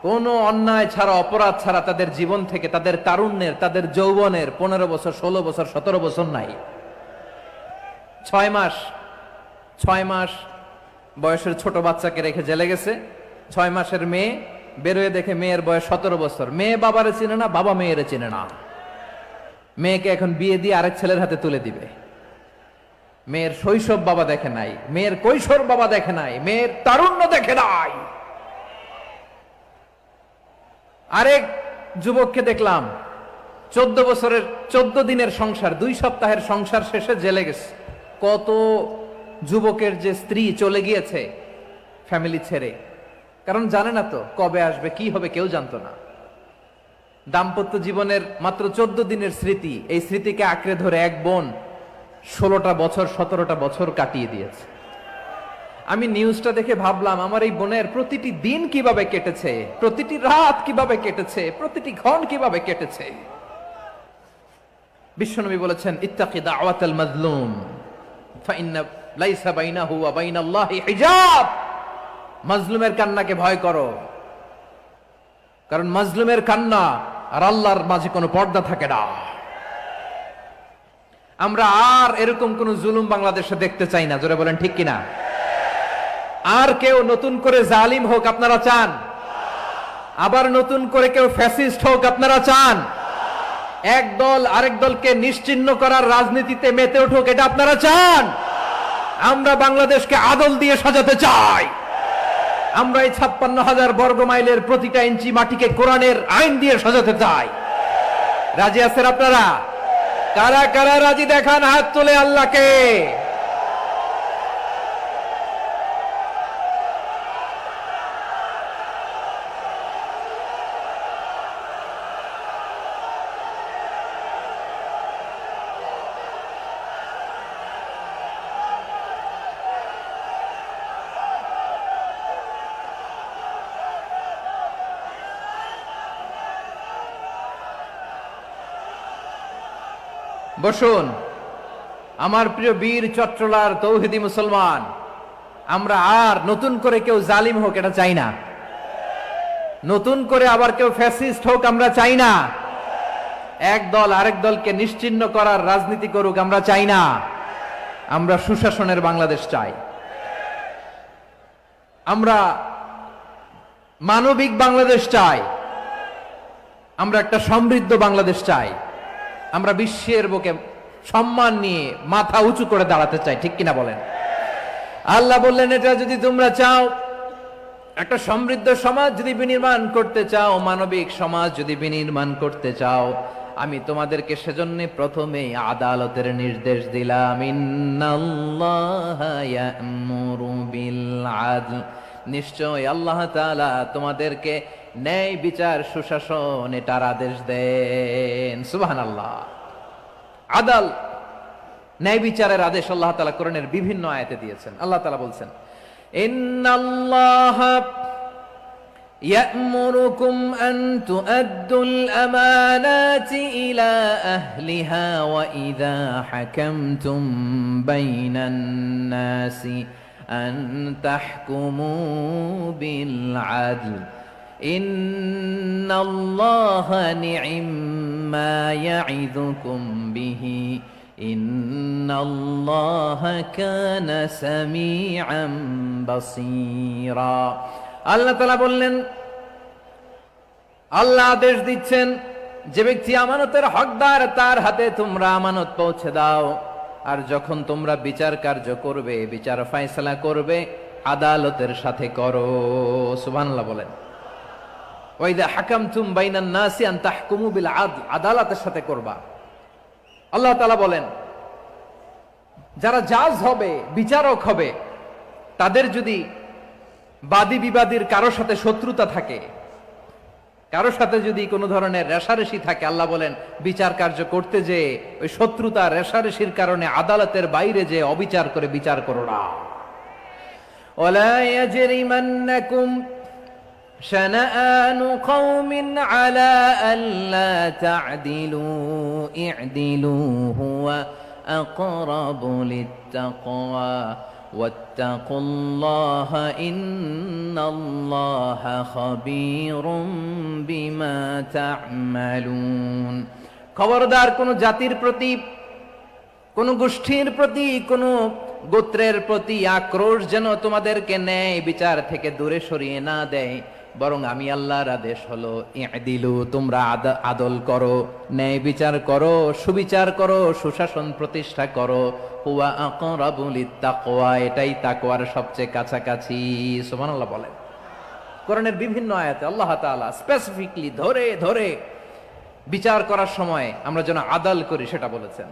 কোনো অন্যায় ছাড়া অপরাধ ছাড়া তাদের জীবন থেকে, তাদের তারুণ্যের, তাদের যৌবনের 15 বছর 16 বছর 17 বছর নাই, 6 মাস বয়সের ছোট বাচ্চাকে রেখে জেলে গেছে। 6 মাসের মেয়ে বেরোয় দেখে মেয়ের বয়স 17 বছর। মেয়ে বাবারে চিনে না, বাবা মেয়েরে চিনে না। মেয়েকে এখন বিয়ে দিয়ে আরেক ছেলের হাতে তুলে দিবে। মেয়ের শৈশব বাবা দেখে নাই, মেয়ের কৈশোর বাবা দেখে নাই, মেয়ের তারুণ্য দেখে নাই। আরেক যুবককে দেখলাম 14 বছরের 14 দিনের সংসার, 2 সপ্তাহের সংসার শেষে জেলে গেছে। কত যুবকের যে স্ত্রী চলে গিয়েছে ফ্যামিলি ছেড়ে, কারণ জানে না তো কবে আসবে কি হবে, কেউ জানতো না। দাম্পত্য জীবনের মাত্র 14 দিনের স্মৃতি, এই স্মৃতিকে আঁকড়ে ধরে এক বোন 16টা বছর 17টা বছর কাটিয়ে দিয়েছে। আমি নিউজটা দেখে ভাবলাম আমার এই বোনের প্রতিটি দিন কিভাবে কেটেছে, প্রতিটি রাত কিভাবে কেটেছে, প্রতিটি ক্ষণ কিভাবে কেটেছে। বিশ্বনবী বলেছেন, ইত্তাকি দাওয়াতাল মাজলুম ফাইন্না লাইসা বাইনাহু ওয়া বাইনাল্লাহি হিজাব। মাজলুমের কান্নাকে ভয় করো, কারণ মাজলুমের কান্না আর আল্লাহর মাঝে কোনো পর্দা থাকে না। আমরা আর এরকম কোন জুলুম বাংলাদেশে দেখতে চাই না, জোরে বলেন ঠিক কিনা? আর কেউ নতুন করে জালিম হোক আপনারা চান? আবার নতুন করে কেউ ফ্যাসিস্ট হোক আপনারা চান? এক দল আরেক দলকে নিশ্চিহ্ন করার রাজনীতিতে মেতে উঠুক এটা আপনারা চান? আমরা বাংলাদেশকে আদল দিয়ে সাজাতে চাই। আমরা এই 56,000 বর্গ মাইলের প্রতিটা ইঞ্চি মাটিকে কোরআনের আইন দিয়ে সাজাতে চাই। রাজি আছেন আপনারা? কারা কারা রাজি দেখান হাত তুলে আল্লাহকে। বসুন আমার প্রিয় বীর চট্টলার তৌহিদি মুসলমান, আমরা আর নতুন করে কেউ জালিম হোক এটা চাই না, নতুন করে আবার কেউ ফ্যাসিস্ট হোক আমরা চাই না, এক দল আরেক দলকে নিশ্চিহ্ন করার রাজনীতি করুক আমরা চাই না। আমরা সুশাসনের বাংলাদেশ চাই, আমরা মানবিক বাংলাদেশ চাই, আমরা একটা সমৃদ্ধ বাংলাদেশ চাই, আমরা বিশ্বের বুকে সম্মান নিয়ে মাথা উঁচু করে দাঁড়াতে চাই, ঠিক কিনা বলেন? আল্লাহ বললেন, এটা যদি তোমরা চাও, একটা সমৃদ্ধ সমাজ যদি বিনির্মাণ করতে চাও, মানবিক সমাজ যদি বিনির্মাণ করতে চাও, আমি তোমাদেরকে সেজন্য প্রথমে আদালতের নির্দেশ দিলাম। ইন্নাল্লাহা ইয়া'মুরু বিল আদল, নিশ্চয় আল্লাহ তাআলা তোমাদেরকে ন্যায় বিচার সুশাসন এটার আদেশ দেন। সুবহানাল্লাহ। আদাল, ন্যায় বিচারের আদেশ আল্লাহ তাআলা কোরআনের বিভিন্ন আয়াতে দিয়েছেন। আল্লাহ তাআলা বলছেন, ইন্নাল্লাহা ইয়া'মুরুকুম আন তুআদ্দুল আমানাতি ইলা আহলিহা ওয়া ইযা হাকামতুম বাইনান নাসি আন তাহকুমু বিল আদল ইন্নাল্লাহা নি'ম্মা ইয়া'iযুকুম বিহি ইন্নাল্লাহা কানা সামিআন বাসীরা। আল্লাহ তাআলা বললেন, আল্লাহ আদেশ দিচ্ছেন যে ব্যক্তি আমানতের হকদার তার হাতে তোমরা আমানত পৌঁছে দাও। আর যখন তোমরা বিচার কার্য করবে, বিচার ফায়সালা করবে, আদালতের সাথে করো। সুবহানাল্লাহ বলেন। ওয়াইদা হাকামতুম বাইনান নাসি আন তাহকুমু বিল আদল, আদালতের সাথে করবা। আল্লাহ তাআলা বলেন যারা জাজ হবে, বিচারক হবে, তাদের যদি বাদী বিবাদীর কারো সাথে শত্রুতা থাকে, কারো সাথে যদি কোনো ধরনের রেষারেষি থাকে, আল্লাহ বলেন বিচার কার্য করতে যে ওই শত্রুতা রেষারেষির কারণে আদালতের বাইরে যে অবিচার করে বিচার করো না। ওয়ালা ইয়াজরিমান্নাকুম শানাআনু কওমিন আলা আল্লা তা'দিলু ই'দিলু হুয়া আকরাবু লিত্তাকওয়া ওয়াত্তাকুল্লাহা ইন্নাল্লাহা খাবীরুম বিমা তা'মালুন। খবরদার কোন জাতির প্রতি, কোন গোষ্ঠীর প্রতি, কোন গোত্রের প্রতি আক্রোশ যেন তোমাদেরকে ন্যায় বিচার থেকে দূরে সরিয়ে না দেয়, বরং আমি আল্লাহর আদেশ হলো ই'দিলু, তোমরা আদল করো, ন্যায় বিচার করো, সুবিচার করো, সুশাসন প্রতিষ্ঠা করো। হুয়া আকরাবু লিত্তাকওয়া, এটাই তাকওয়ার সবচেয়ে কাছাকাছি। সুবহানাল্লাহ বলেন। কোরআনের বিভিন্ন আয়াতে আল্লাহ তাআলা স্পেসিফিকলি ধরে ধরে বিচার করার সময় আমরা যেন আদল করি সেটা বলেছেন।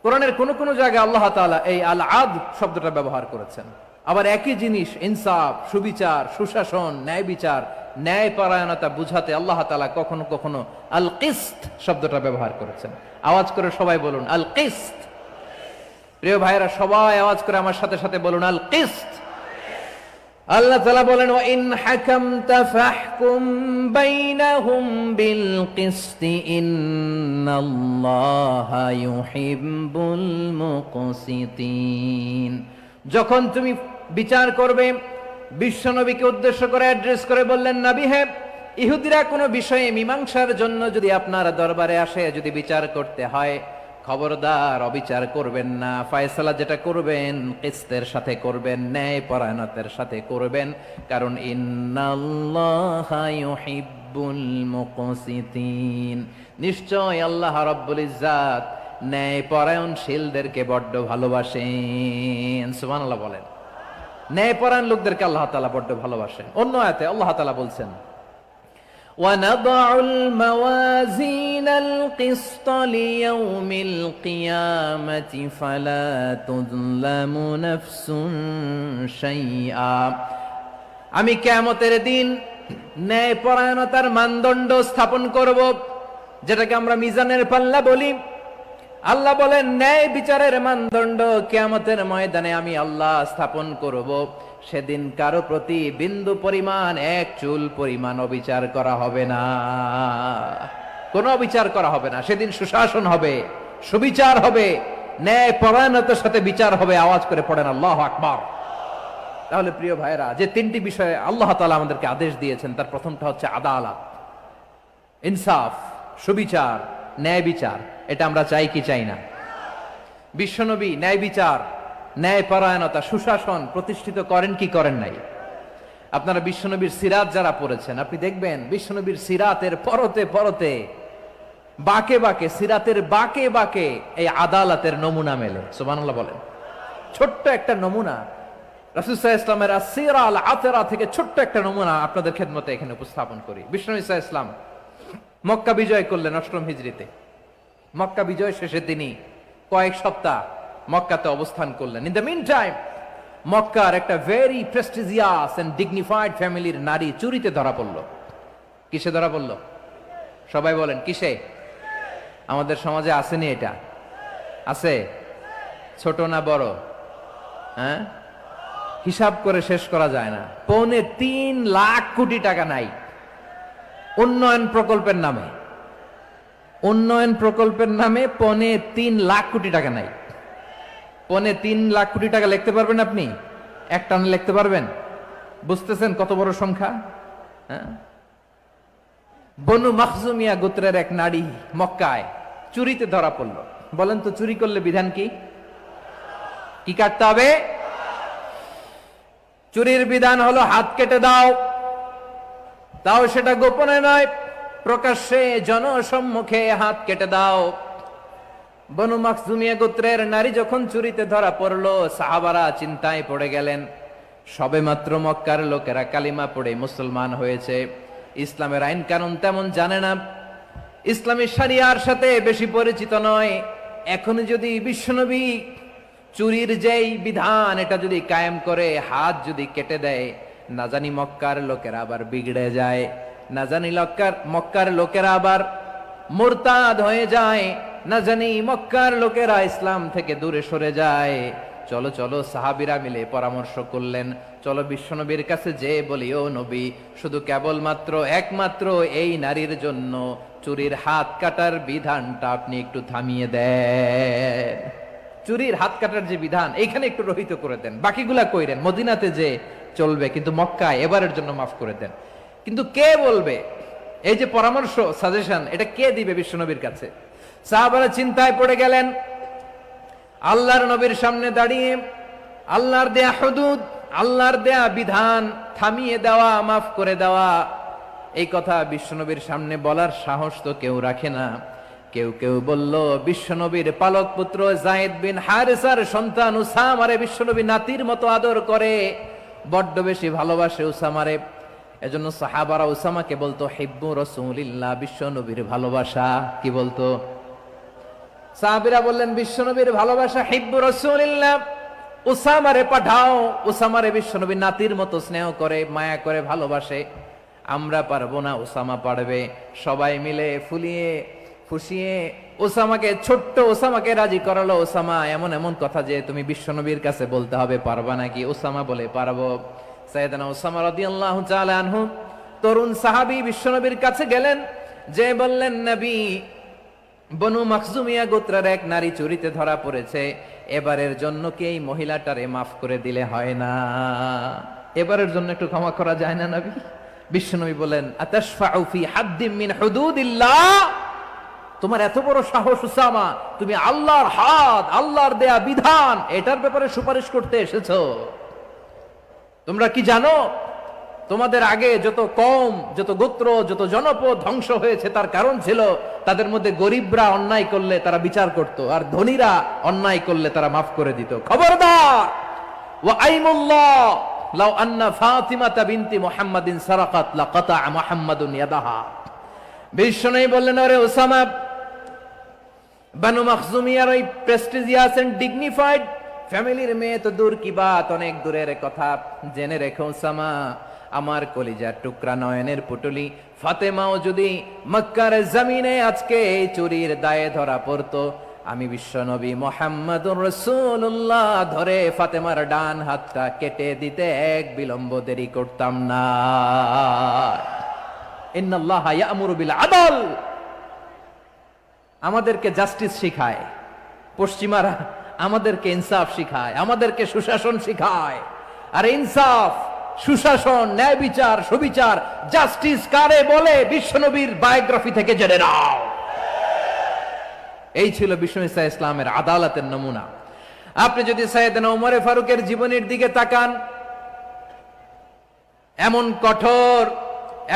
কোরআনের কোন কোন জায়গায় আল্লাহ তাআলা এই আল আদল শব্দটা ব্যবহার করেছেন। আবার একই জিনিস ইনসাফ, সুবিচার, সুশাসন, ন্যায় বিচার, ন্যায় পরায়ণতা বুঝাতে আল্লাহ তাআলা কখনো কখনো আল কিসত শব্দটা ব্যবহার করেছেন। আওয়াজ করে সবাই বলুন আল কিসত। প্রিয় ভাইরা, সবাই আওয়াজ করে আমার সাথে সাথে বলুন আল কিসত। আল্লাহ তাআলা বলেন ওয়া ইন হাকামতা ফাহকুম বাইনাহুম বিল কিসতি ইন্নাল্লাহা ইউহিব্বুল মুকসিতিন। যখন তুমি বিচার করবে, বিশ্বনবীকে উদ্দেশ্য করে অ্যাড্রেস করে বললেন, নবী হে, ইহুদিরা কোনো বিষয়ে মীমাংসার জন্য যদি আপনার দরবারে আসে, যদি বিচার করতে হয়, খবরদার অবিচার করবেন না। ফয়সালা যেটা করবেন কিসতের সাথে করবেন, ন্যায় পরায়ণতার সাথে করবেন, কারণ ইন্নাল্লাহা ইউহিব্বুল মুকসিতিন, নিশ্চয় আল্লাহ রাব্বুল ইজ্জাত ন্যায় পরায়ণশীলদেরকে বড্ড ভালোবাসেন। সুবহানাল্লাহ বলেন। ন্যায় পরায়ণ লোকদেরকে আল্লাহ তাআলা বড্ড ভালোবাসেন। অন্য আয়াতে আল্লাহ তাআলা বলছেন وَنَضَعُ الْمَوَازِينَ الْقِسْطَ لِيَوْمِ الْقِيَامَةِ فَلَا تُظْلَمُ نَفْسٌ شَيْئًا। আমি কিয়ামতের দিন ন্যায় পরায়ণতার মানদণ্ড স্থাপন করব, যেটাকে আমরা মিজানের পাল্লা বলি। আল্লাহ বলেন ন্যায় বিচারের মানদণ্ড কিয়ামতের ময়দানে আমি আল্লাহ স্থাপন করব। সেদিন কারো প্রতি বিন্দু পরিমাণ, এক চুল পরিমাণ অবিচার করা হবে না, কোনো অবিচার করা হবে না। সেদিন সুশাসন হবে, সুবিচার হবে, ন্যায় পরায়ণতার সাথে বিচার হবে। আওয়াজ করে পড়েন আল্লাহু আকবার। তাহলে প্রিয় ভাইরা, যে তিনটি বিষয়ে আল্লাহ তাআলা আমাদেরকে আদেশ দিয়েছেন, তার প্রথমটা হচ্ছে আদালত, ইনসাফ, সুবিচার, ন্যায় বিচার। এটা আমরা চাই কি চাই না? বিশ্বনবী ন্যায় বিচার, ন্যায় পরায়ণতা, সুশাসন প্রতিষ্ঠিত করেন কি করেন নাই? আপনারা বিশ্বনবীর সিরাত যারা পড়েছেন, আপনি দেখবেন বিশ্বনবীর সিরাতের পরতে পরতে, বাঁকে বাঁকে, সিরাতের বাঁকে বাঁকে এই আদালতের নমুনা মেলে। সুবহানাল্লাহ বলেন। ছোট্ট একটা নমুনা রাসূল সাল্লাল্লাহু আলাইহি ওয়াসাল্লামের আসসিরা আল আতরা থেকে ছোট্ট একটা নমুনা আপনাদের খেদমতে এখানে উপস্থাপন করি। বিশ্বনবী সাল্লাল্লাহু আলাইহি ওয়াসাল্লাম মক্কা বিজয় করলেন ৮ম হিজরিতে। মক্কা বিজয় শেষে তিনি কয়েক সপ্তাহ মক্কাতে অবস্থান করলেন। ইন দ্য মিন টাইম মক্কার একটা ভেরি প্রেস্টিজিয়াস এন্ড ডিগনিফাইড ফ্যামিলির নারী চুরিতে ধরা পড়ল। কিসে ধরা পড়ল? সবাই বলেন কিসে? আমাদের সমাজে আসেনি এটা? আছে? ছোট না বড়? হ্যাঁ, হিসাব করে শেষ করা যায় না। ৩.৫ লাখ কোটি টাকা নাই উন্নয়ন প্রকল্পের নামে। উন্নয়ন প্রকল্পের নামে ৩.৫ লাখ কোটি টাকা নাই। ৩.৫ লাখ কোটি টাকা লিখতে পারবেন আপনি? এক টানে লিখতে পারবেন? বুঝতেছেন কত বড় সংখ্যা? হ্যাঁ, বনু মাখজুমিয়া গোত্রের এক নারী মক্কায় চুরিতে ধরা পড়ল। বলেন তো চুরি করলে বিধান কি? কি কাটতে হবে? চুরির বিধান হলো হাত কেটে দাও। তাও সেটা গোপনে নয়, প্রকাশ্যে জনসম্মুখে হাত কেটে দাও। বনু মাখজুমিয়া গোত্রের নারী যখন চুরিতে ধরা পড়লো, সাহাবারা চিন্তায় পড়ে গেলেন। সবেমাত্র মক্কার লোকেরা কালিমা পড়ে মুসলমান হয়েছে, ইসলামের আইন কানুন তেমন জানে না, ইসলামী শরিয়ার সাথে বেশি পরিচিত নয়। এখন যদি বিশ্বনবী চুরির যেই বিধান এটা যদি কায়েম করে, হাত যদি কেটে দেয়, না জানি মক্কার লোকেরা আবার বিগড়ে যায়, না জানি মক্কার লোকেরা আবার মুরতাদ হয়ে যায়, না জানি মক্কার লোকেরা ইসলাম থেকে দূরে সরে যায়। চলো চলো, সাহাবীরা মিলে পরামর্শ করলেন, চলো বিশ্বনবীর কাছে যে বলি, ও নবী, শুধু কেবলমাত্র একমাত্র এই নারীর জন্য চুরির হাত কাটার বিধানটা আপনি একটু থামিয়ে দেন। চুরির হাত কাটার যে বিধান এইখানে একটু রহিত করে দেন, বাকিগুলা কইরেন মদিনাতে যে চলবে, কিন্তু মক্কায় এবারের জন্য মাফ করে দেন। কিন্তু কে বলবে? এই যে পরামর্শ, সাজেশন, এটা কে দিবে বিশ্বনবীর কাছে? সাহাবারা চিন্তায় পড়ে গেলেন। আল্লাহর নবীর সামনে দাঁড়িয়ে আল্লাহর দেয়া হুদুদ, আল্লাহর দেয়া বিধান থামিয়ে দেওয়া, মাফ করে দেওয়া, এই কথা বিশ্বনবীর সামনে বলার সাহস তো কেউ রাখে না। কেউ কেউ বলল, বিশ্বনবীর পালক পুত্র যায়েদ বিন হারেসার সন্তান উসামারে বিশ্বনবী নাতির মতো আদর করে, বড্ড বেশি ভালোবাসে উসামারে। এজন্য সাহাবারা উসামাকে বলতো হিব্বু রাসূলিল্লাহ, বিশ্বনবীর ভালোবাসা। কি বলতো? সাহাবীরা বললেন, বিশ্বনবীর ভালোবাসা হিব্বু রাসূলিল্লাহ, উসামারে পাঠাও। উসামারে বিশ্বনবী নাতির মতো স্নেহ করে, মায়া করে, ভালোবাসে। আমরা পারবো না, উসামা পারবে। সবাই মিলে ফুলিয়ে ফুসিয়ে ছোট্ট ওসামাকে রাজি করালো। ওসামা, এমন এমন কথা যে তুমি বিশ্বনবীর কাছে বলতে হবে, পারবা নাকি? ওসামা বলে, পারবো। সাইয়েদনা ওসামা রাদিয়াল্লাহু তাআলা আনহু তরুণ সাহাবী বিশ্বনবীর কাছে গেলেন, যে বললেন, নবী, বনু মাখজুমিয়া গোত্রের এক নারী চুরিতে ধরা পড়েছে, এবারের জন্য কি এই মহিলাটারে মাফ করে দিলে হয় না? এবারের জন্য একটু ক্ষমা করা যায় না নবী? বিশ্বনবী বলেন, আতাশফাউ ফি হাদ্দিম মিন হুদুদিল্লাহ, তোমার এত বড় সাহস উসামা, তুমি আল্লাহর হাত, আল্লাহর দেয়া বিধান, এটার ব্যাপারে সুপারিশ করতে এসেছো? তোমরা কি জানো, তোমাদের আগে যত কওম, যত গোত্র, যত জনপদ ধ্বংস হয়েছে, তার কারণ ছিল তাদের মধ্যে গরিবরা অন্যায় করলে তারা বিচার করত, আর ধনীরা অন্যায় করলে তারা মাফ করে দিত। খবরদার! ওয়া আইমুল্লাহ লাউ আন্না ফাতিমাতা বিনতি মুহাম্মাদিন সারাকাত লাকাতা মুহাম্মাদুন ইয়াদাহা। বিশ্বনবী বললেন, আরে ওসামা, বানু মাখজুমিয়ার ওই প্রেস্টিজিয়াস এন্ড ডিগনিফাইড ফ্যামিলির মেয়ে তো দূর কি বাত, অনেক দূরের কথা। জেনে রেখো ওসামা, আমার কলিজার টুকরা, নয়নের পুটুলি ফাতেমাও যদি মক্কার জমিনে আজকে এই চুরির দায়ে ধরা পড়তো, আমি বিশ্বনবী মুহাম্মাদুর রাসূলুল্লাহ ধরে ফাতেমার ডান হাতটা কেটে দিতে এক বিলম্ব দেরি করতাম না। ইন্নাল্লাহা ইয়া'মুরু বিল আদল, আমাদেরকে জাস্টিস শিখায়। পশ্চিমারা আমাদেরকে ইনসাফ শিখায়, আমাদেরকে সুশাসন শিখায়। আর ইনসাফ, সুশাসন, ন্যায় বিচার, সুবিচার, জাস্টিস কারে বলে বিশ্বনবীর বায়োগ্রাফি থেকে জেনে নাও। এই ছিল বিশ্বনবী সাল্লাল্লাহু আলাইহি ইসলামের আদালতের নমুনা। আপনি যদি সাইয়েদনা ওমরে ফারুকের জীবনের দিকে তাকান, এমন কঠোর,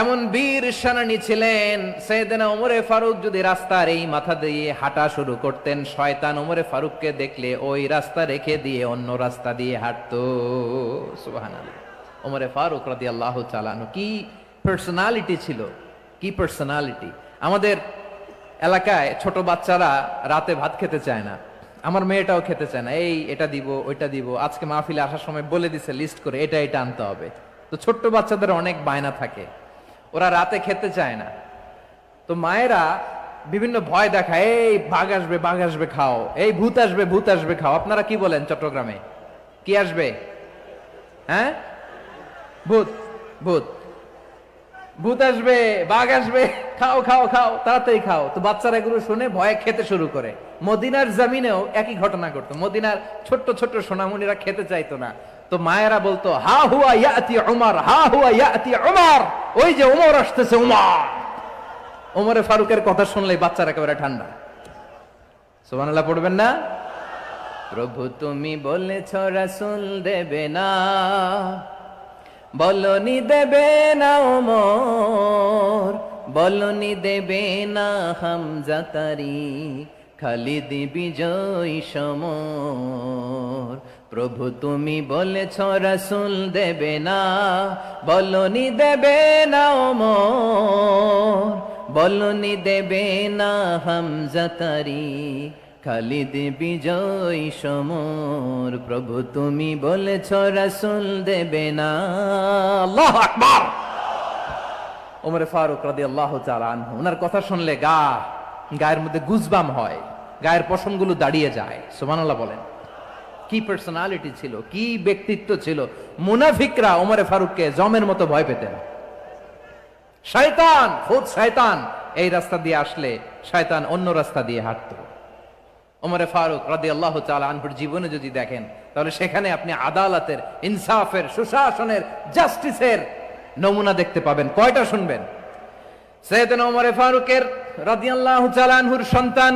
এমন বীর সেনানী ছিলেন। সাইয়েদনা ওমরে ফারুক যদি রাস্তার এই মাথা দিয়ে হাঁটা শুরু করতেন, শয়তান ওমরে ফারুককে দেখলে ওই রাস্তা রেখে দিয়ে অন্য রাস্তা দিয়ে হাঁটতো। সুবহানাল্লাহ। ওমরে ফারুক রাদিয়াল্লাহু তাআলা আনহু কি পার্সোনালিটি ছিল, কি পার্সোনালিটি! আমাদের এলাকায় ছোট বাচ্চারা রাতে ভাত খেতে চায় না, আমার মেয়েটাও খেতে চায় না। এই এটা দিব, ওইটা দিব, আজকে মাহফিলে আসার সময় বলে দিছে লিস্ট করে, এটা এটা আনতে হবে। তো ছোট্ট বাচ্চাদের অনেক বায়না থাকে, ওরা রাতে খেতে চায় না। তো মায়েরা বিভিন্ন ভয় দেখায়, এই বাঘ আসবে, বাঘ আসবে খাও, এই ভূত আসবে, ভূত আসবে খাও। আপনারা কি বলেন চট্টগ্রামে? কি আসবে? হ্যাঁ, ভূত, ভূত, ভূত আসবে, বাঘ আসবে, খাও খাও খাও, তাড়াতাড়ি খাও। তো বাচ্চারা এগুলো শুনে ভয়ে খেতে শুরু করে। মদিনার জমিনেও একই ঘটনা ঘটতো। মদিনার ছোট্ট ছোট্ট সোনামণিরা খেতে চাইতো না। তো মায়েরা বলতো, হা হুয়া ইয়াতি উমর, হা হুয়া ইয়াতি উমর, ওই যে উমর আসতেছে, উমর। ওমরে ফারুকের কথা শুনলেই বাচ্চারা একেবারে ঠান্ডা। সুবহানাল্লাহ পড়বেন না? প্রভু তুমি বলেছ রাসূল দেবে না, বলনি দেবে না ওমর, বলনি দেবে না হামজা তারি, খালিদ বিজয়ী সমর। প্রভু তুমি বলেছ রাসূল দেবে না, বলনি দেবে না ওমর, বলনি দেবে না হামজা তারিক, খালিদ বিজয়ী সমর। প্রভু তুমি বলেছ রাসূল দেবে না। আল্লাহু আকবার। ওমর ফারুক রাদিয়াল্লাহু তাআলা আনহু, ওনার কথা শুনলে গায়ের মধ্যে গুজবাম হয়, গায়ের পশমগুলো দাঁড়িয়ে যায়। সুবহানাল্লাহ বলেন। কি পার্সোনালিটি ছিল, কি ব্যক্তিত্ব ছিল। মুনাফিকরা ওমর ফারুককে জমের মতো ভয় পেতেন। শয়তান, খুদ শয়তান এই রাস্তা দিয়ে আসলে শয়তান অন্য রাস্তা দিয়ে হাঁটতো। ওমর ফারুক রাদিয়াল্লাহু তাআলা আনহুর জীবনে যদি দেখেন, তাহলে সেখানে আপনি আদালতের, ইনসাফের, সুশাসনের, জাস্টিসের নমুনা দেখতে পাবেন। কয়টা শুনবেন? সাইয়েদনা ওমর ফারুকের রাদিয়াল্লাহু তাআলা আনহুর সন্তান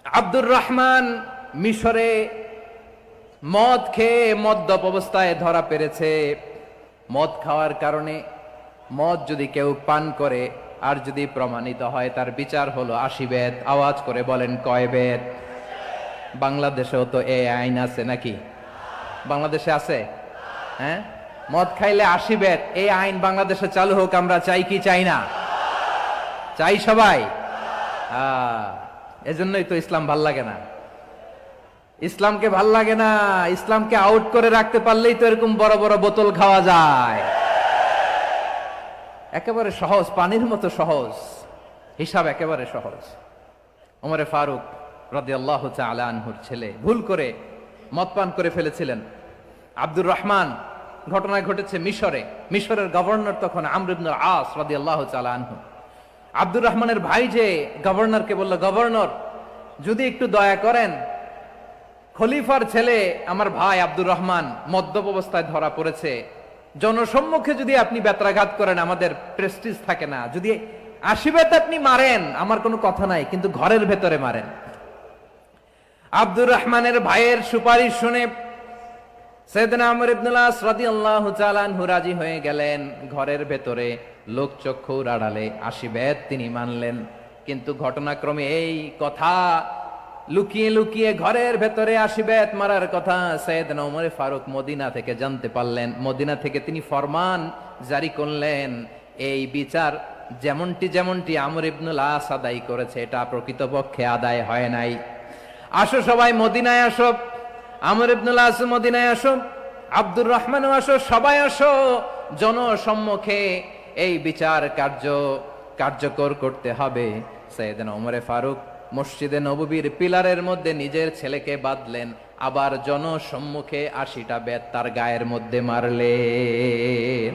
আব্দুর রহমান মিশরে মদ খেয়ে মদ্যপ অবস্থায় ধরা পড়েছে। মদ খাওয়ার কারণে, মদ যদি কেউ পান করে আর যদি প্রমাণিত হয়, তার বিচার হলো 80 বেত। আওয়াজ করে বলেন কয় বেত? বাংলাদেশেও তো এই আইন আছে নাকি? বাংলাদেশে আছে? হ্যাঁ, মদ খাইলে 80 বেত, এই আইন বাংলাদেশে চালু হোক। আমরা চাই কি চাই না? চাই সবাই। এজন্যই তো ইসলাম ভাল লাগে না। ইসলামকে ভাল লাগে না। ইসলামকে আউট করে রাখতে পারলেই তো এরকম বড় বড় বোতল খাওয়া যায়। একেবারে সহজ, পানির মতো সহজ হিসাব, একেবারে সহজ। ওমর ফারুক রাদিয়াল্লাহু তাআলা আনহুর ছেলে ভুল করে মদ পান করে ফেলেছিলেন। আব্দুর রহমান, ঘটনা ঘটেছে মিশরে। মিশরের গভর্নর তখন আমর ইবনুল আস রাদিয়াল্লাহু তাআলা আনহু। আব্দুর রহমানের ভাই যে গভর্নরকে বলল, গভর্নর যদি একটু দয়া করেন, খলিফার ছেলে আমার ভাই আব্দুর রহমান মদ্যপ অবস্থায় ধরা পড়েছে, জনসম্মুখে যদি আপনি বেত্রাঘাত করেন আমাদের প্রেস্টিজ থাকে না, যদি 80 বেত আপনি মারেন আমার কোনো কথা নাই, কিন্তু ঘরের ভেতরে মারেন। আব্দুর রহমানের ভাইয়ের সুপারিশ শুনে সাইয়েদনা আমর ইবনুল আস রাদিয়াল্লাহু তাআলা আনহু রাজি হয়ে গেলেন। ঘরের ভেতরে লোকচক্ষুর আড়ালে 80 বেত তিনি মানলেন। কিন্তু ঘটনাক্রমে এই কথা লুকিয়ে লুকিয়ে ঘরের ভেতরে 80 বেত মারার কথা সাইয়েদনা ওমর ফারুক মদিনা থেকে জানতে পারলেন। মদিনা থেকে তিনি ফরমান জারি করলেন, এই বিচার যেমনটি আমর ইবনুল আস আদায় করেছে, এটা প্রকৃতপক্ষে আদায় হয় নাই। আসো সবাই মদিনায় আসো, আমর ইবনুল আস মদিনায় আসো, আব্দুর রহমানও আসো, সবাই আসো, জনসম্মুখে এই বিচার কার্যকর করতে হবে। সাইয়েদনা ওমর ফারুক মসজিদে নববীর পিলারের মধ্যে নিজের ছেলেকে বাঁধলেন, আবার জনসম্মুখে 80টা বেত তার গায়ের মধ্যে মারলেন।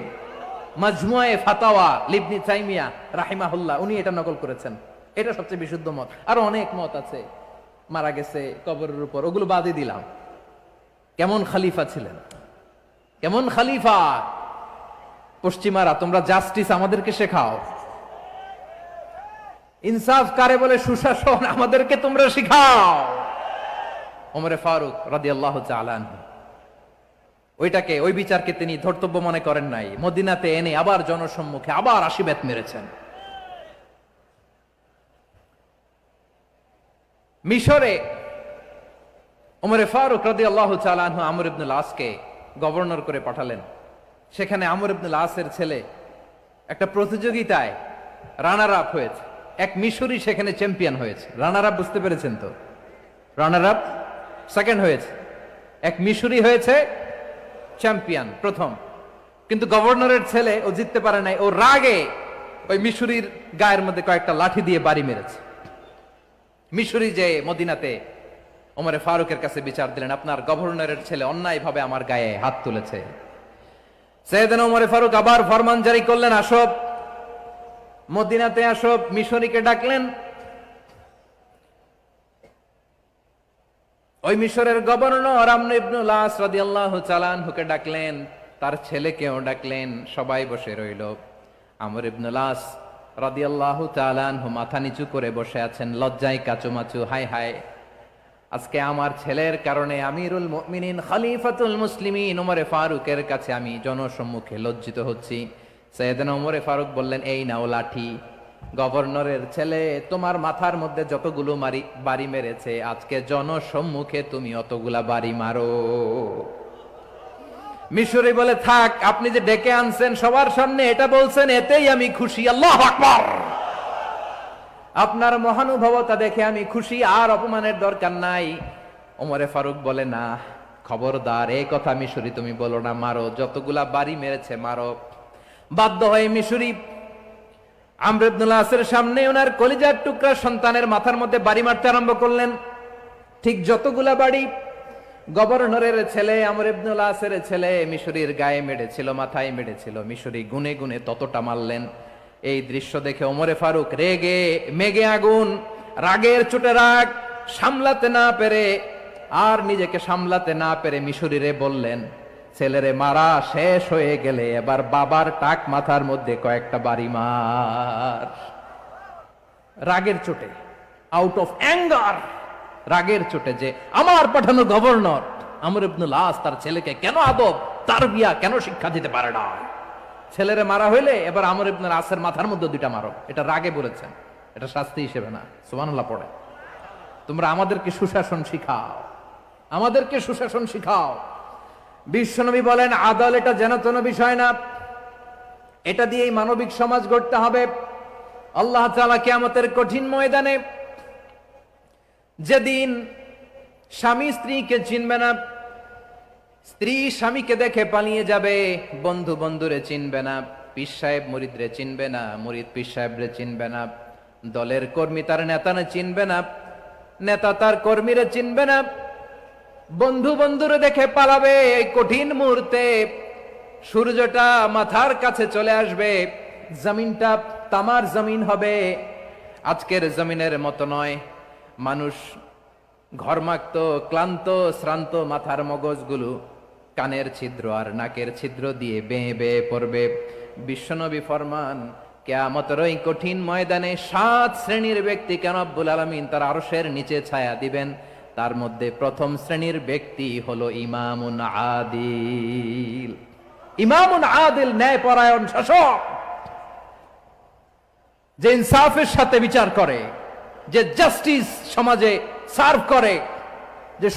মাজমুয়ে ফাতাওয়া ইবনে তাইমিয়া রাহিমাহুল্লাহ উনি এটা নকল করেছেন। এটা সবচেয়ে বিশুদ্ধ মত। আর অনেক মত আছে, মারা গেছে কবরের উপর, ওগুলো বাদই দিলাম। কেমন খলিফা ছিলেন, কেমন খলিফা! পশ্চিমারা তোমরা জাস্টিস আমাদেরকে শেখাও, ইনসাফ কারে বলে, সুশাসন আমাদেরকে তোমরা শিখাও। ওমর ফারুক রাদিয়াল্লাহু তাআলা আনহু ওই বিচারকে তিনি ধর্তব্য মনে করেন নাই। মদিনাতে এনে আবার জনসম্মুখে আবার 80 বেত মেরেছেন। মিশরে ওমর ফারুক রাদিয়াল্লাহু তাআলা আনহু আমর ইবনুল আসকে গভর্নর করে পাঠালেন। সেখানে আমর ইবনুল আসের ছেলে একটা প্রতিযোগিতায় রানার আপ হয়েছে। এক মিশরি সেখানে চ্যাম্পিয়ন হয়েছে। রানার আপ বুঝতে পেরেছেন তো? রানার আপ সেকেন্ড হয়েছে, এক মিশরি হয়েছে চ্যাম্পিয়ন প্রথম। কিন্তু গভর্নরের ছেলে ও জিততে পারে নাই। ও রাগে ওই মিশরির গায়ের মধ্যে কয়েকটা লাঠি দিয়ে বাড়ি মেরেছে। মিশরি যে মদিনাতে ওমর ফারুকের কাছে বিচার দিলেন, আপনার গভর্নরের ছেলে অন্যায়ভাবে আমার গায়ে হাত তুলেছে। সাইয়েদনা ওমর ফারুক আবার ফরমান জারি করলেন, আসো মদিনাতে আসো। মিশরীকে ডাকলেন। ওই মিশরের গভর্নর আমর ইবনুল আস রাদিয়াল্লাহু তাআলা আনহুকে ডাকলেন, তার ছেলেকেও ডাকলেন। সবাই বসে রইল। আমর ইবনুল আস রাদিয়াল্লাহু তাআলা আনহু মাথা নিচু করে বসে আছেন, লজ্জায় কাচুমাচু। হায় হায়, আজকে আমার ছেলের কারণে আমিরুল মুমিনিন খলিফাতুল মুসলিমিন ওমর ফারুকের কাছে আমি জনসম্মুখে লজ্জিত হচ্ছি। সাইয়েদনা ওমর ফারুক বললেন, এই নাও লাঠি, গভর্নরের ছেলে, তোমার মাথার মধ্যে যতগুলো বাড়ি মেরেছে, আজকে জনসম্মুখে তুমি অতগুলা বাড়ি মারো। মিশরি বলে, থাক, আপনি যে ডেকে আনছেন সবার সামনে এটা বলছেন, এতেই আমি খুশি। আল্লাহু আকবার। আপনার মহানুভবতা দেখে আমি খুশি, আর অপমানের দরকার নাই। ওমরে ফারুক বলে, না, খবরদার, এই কথা মিশরি তুমি বলো না, মারো, যতগুলা বাড়ি মেরেছে মারো। বাধ্য হয়ে মিশরি আমর ইবনুল আসের সামনে ওনার কলিজার টুকরা সন্তানের মাথার মধ্যে বাড়ি মারতে আরম্ভ করলেন। ঠিক যতগুলা বাড়ি গভর্নরের ছেলে আমর ইবনুল আসের ছেলে মিশরির গায়ে মেরেছিল, মাথায় মেরেছিল, মিশরি গুনে গুনে ততটা মারলেন। এই দৃশ্য দেখে ওমরে ফারুক রেগে মেগে আগুন, রাগের চোটে রাগ সামলাতে না পেরে, আর নিজেকে সামলাতে না পেরে মিশরিরে বললেন, ছেলেরে মারা শেষ হয়ে গেলে এবার বাবার টাক মাথার মধ্যে কয়েকটা বাড়ি মার। রাগের চোটে, আউট অফ অ্যাঙ্গার, রাগের চোটে, যে আমার পাঠানো গভর্নর আমর ইবনুল আস তার ছেলেকে কেন আদব তারবিয়া কেন শিক্ষা দিতে পারে না। ছেলেরে মারা হইলে এবার আমর ইবনুল আসের মাথার মধ্যে দুইটা মারো। এটা রাগে বলেছেন, এটা শাস্তি হিসেবে না। সুবহানাল্লাহ পড়ে। তোমরা আমাদেরকে সুশাসন শিখাও, আমাদেরকে সুশাসন শিখাও। বিশ্বনবী বলেন, আদল এটা যেন কোনো বিষয় না, এটা দিয়েই মানবিক সমাজ গড়তে হবে। আল্লাহ তাআলা কিয়ামতের কঠিন ময়দানে, যেদিন স্বামী স্ত্রীকে চিনবে না, স্ত্রী স্বামীকে দেখে পালিয়ে যাবে, বন্ধু বন্ধুরে চিনবে না, পীর সাহেব মুরিদরে চিনবে না, মুরিদ পীর সাহেবরে চিনবে না, দলের কর্মী তার নেতারে চিনবে না, নেতা তার কর্মীরে চিনবে না, বন্ধু বন্ধুরে দেখে পালাবে। এই কঠিন মুহূর্তে সূর্যটা মাথার কাছে চলে আসবে, জমিনটা তামার জমিন হবে। আজকের জমিনের মতো নয়। মানুষ ঘর্মাক্ত, ক্লান্ত, শ্রান্ত মাথার মগজগুলো কানের ছিদ্র আর নাকের ছিদ্র দিয়ে বেয়ে বেয়ে পড়বে। বিশ্বনবী ফরমান, কিয়ামতের ওই কঠিন ময়দানে 7 শ্রেণীর ব্যক্তিকে রব্বুল আলামিন তার আরশের নিচে ছায়া দিবেন। তার মধ্যে প্রথম শ্রেণীর ব্যক্তি হলো ইমামুন আদিল। ইমামুন আদিল, ন্যায়পরায়ণ শাসক, যে ইনসাফের সাথে বিচার করে, যে জাস্টিস সমাজে সার্ভ করে, যে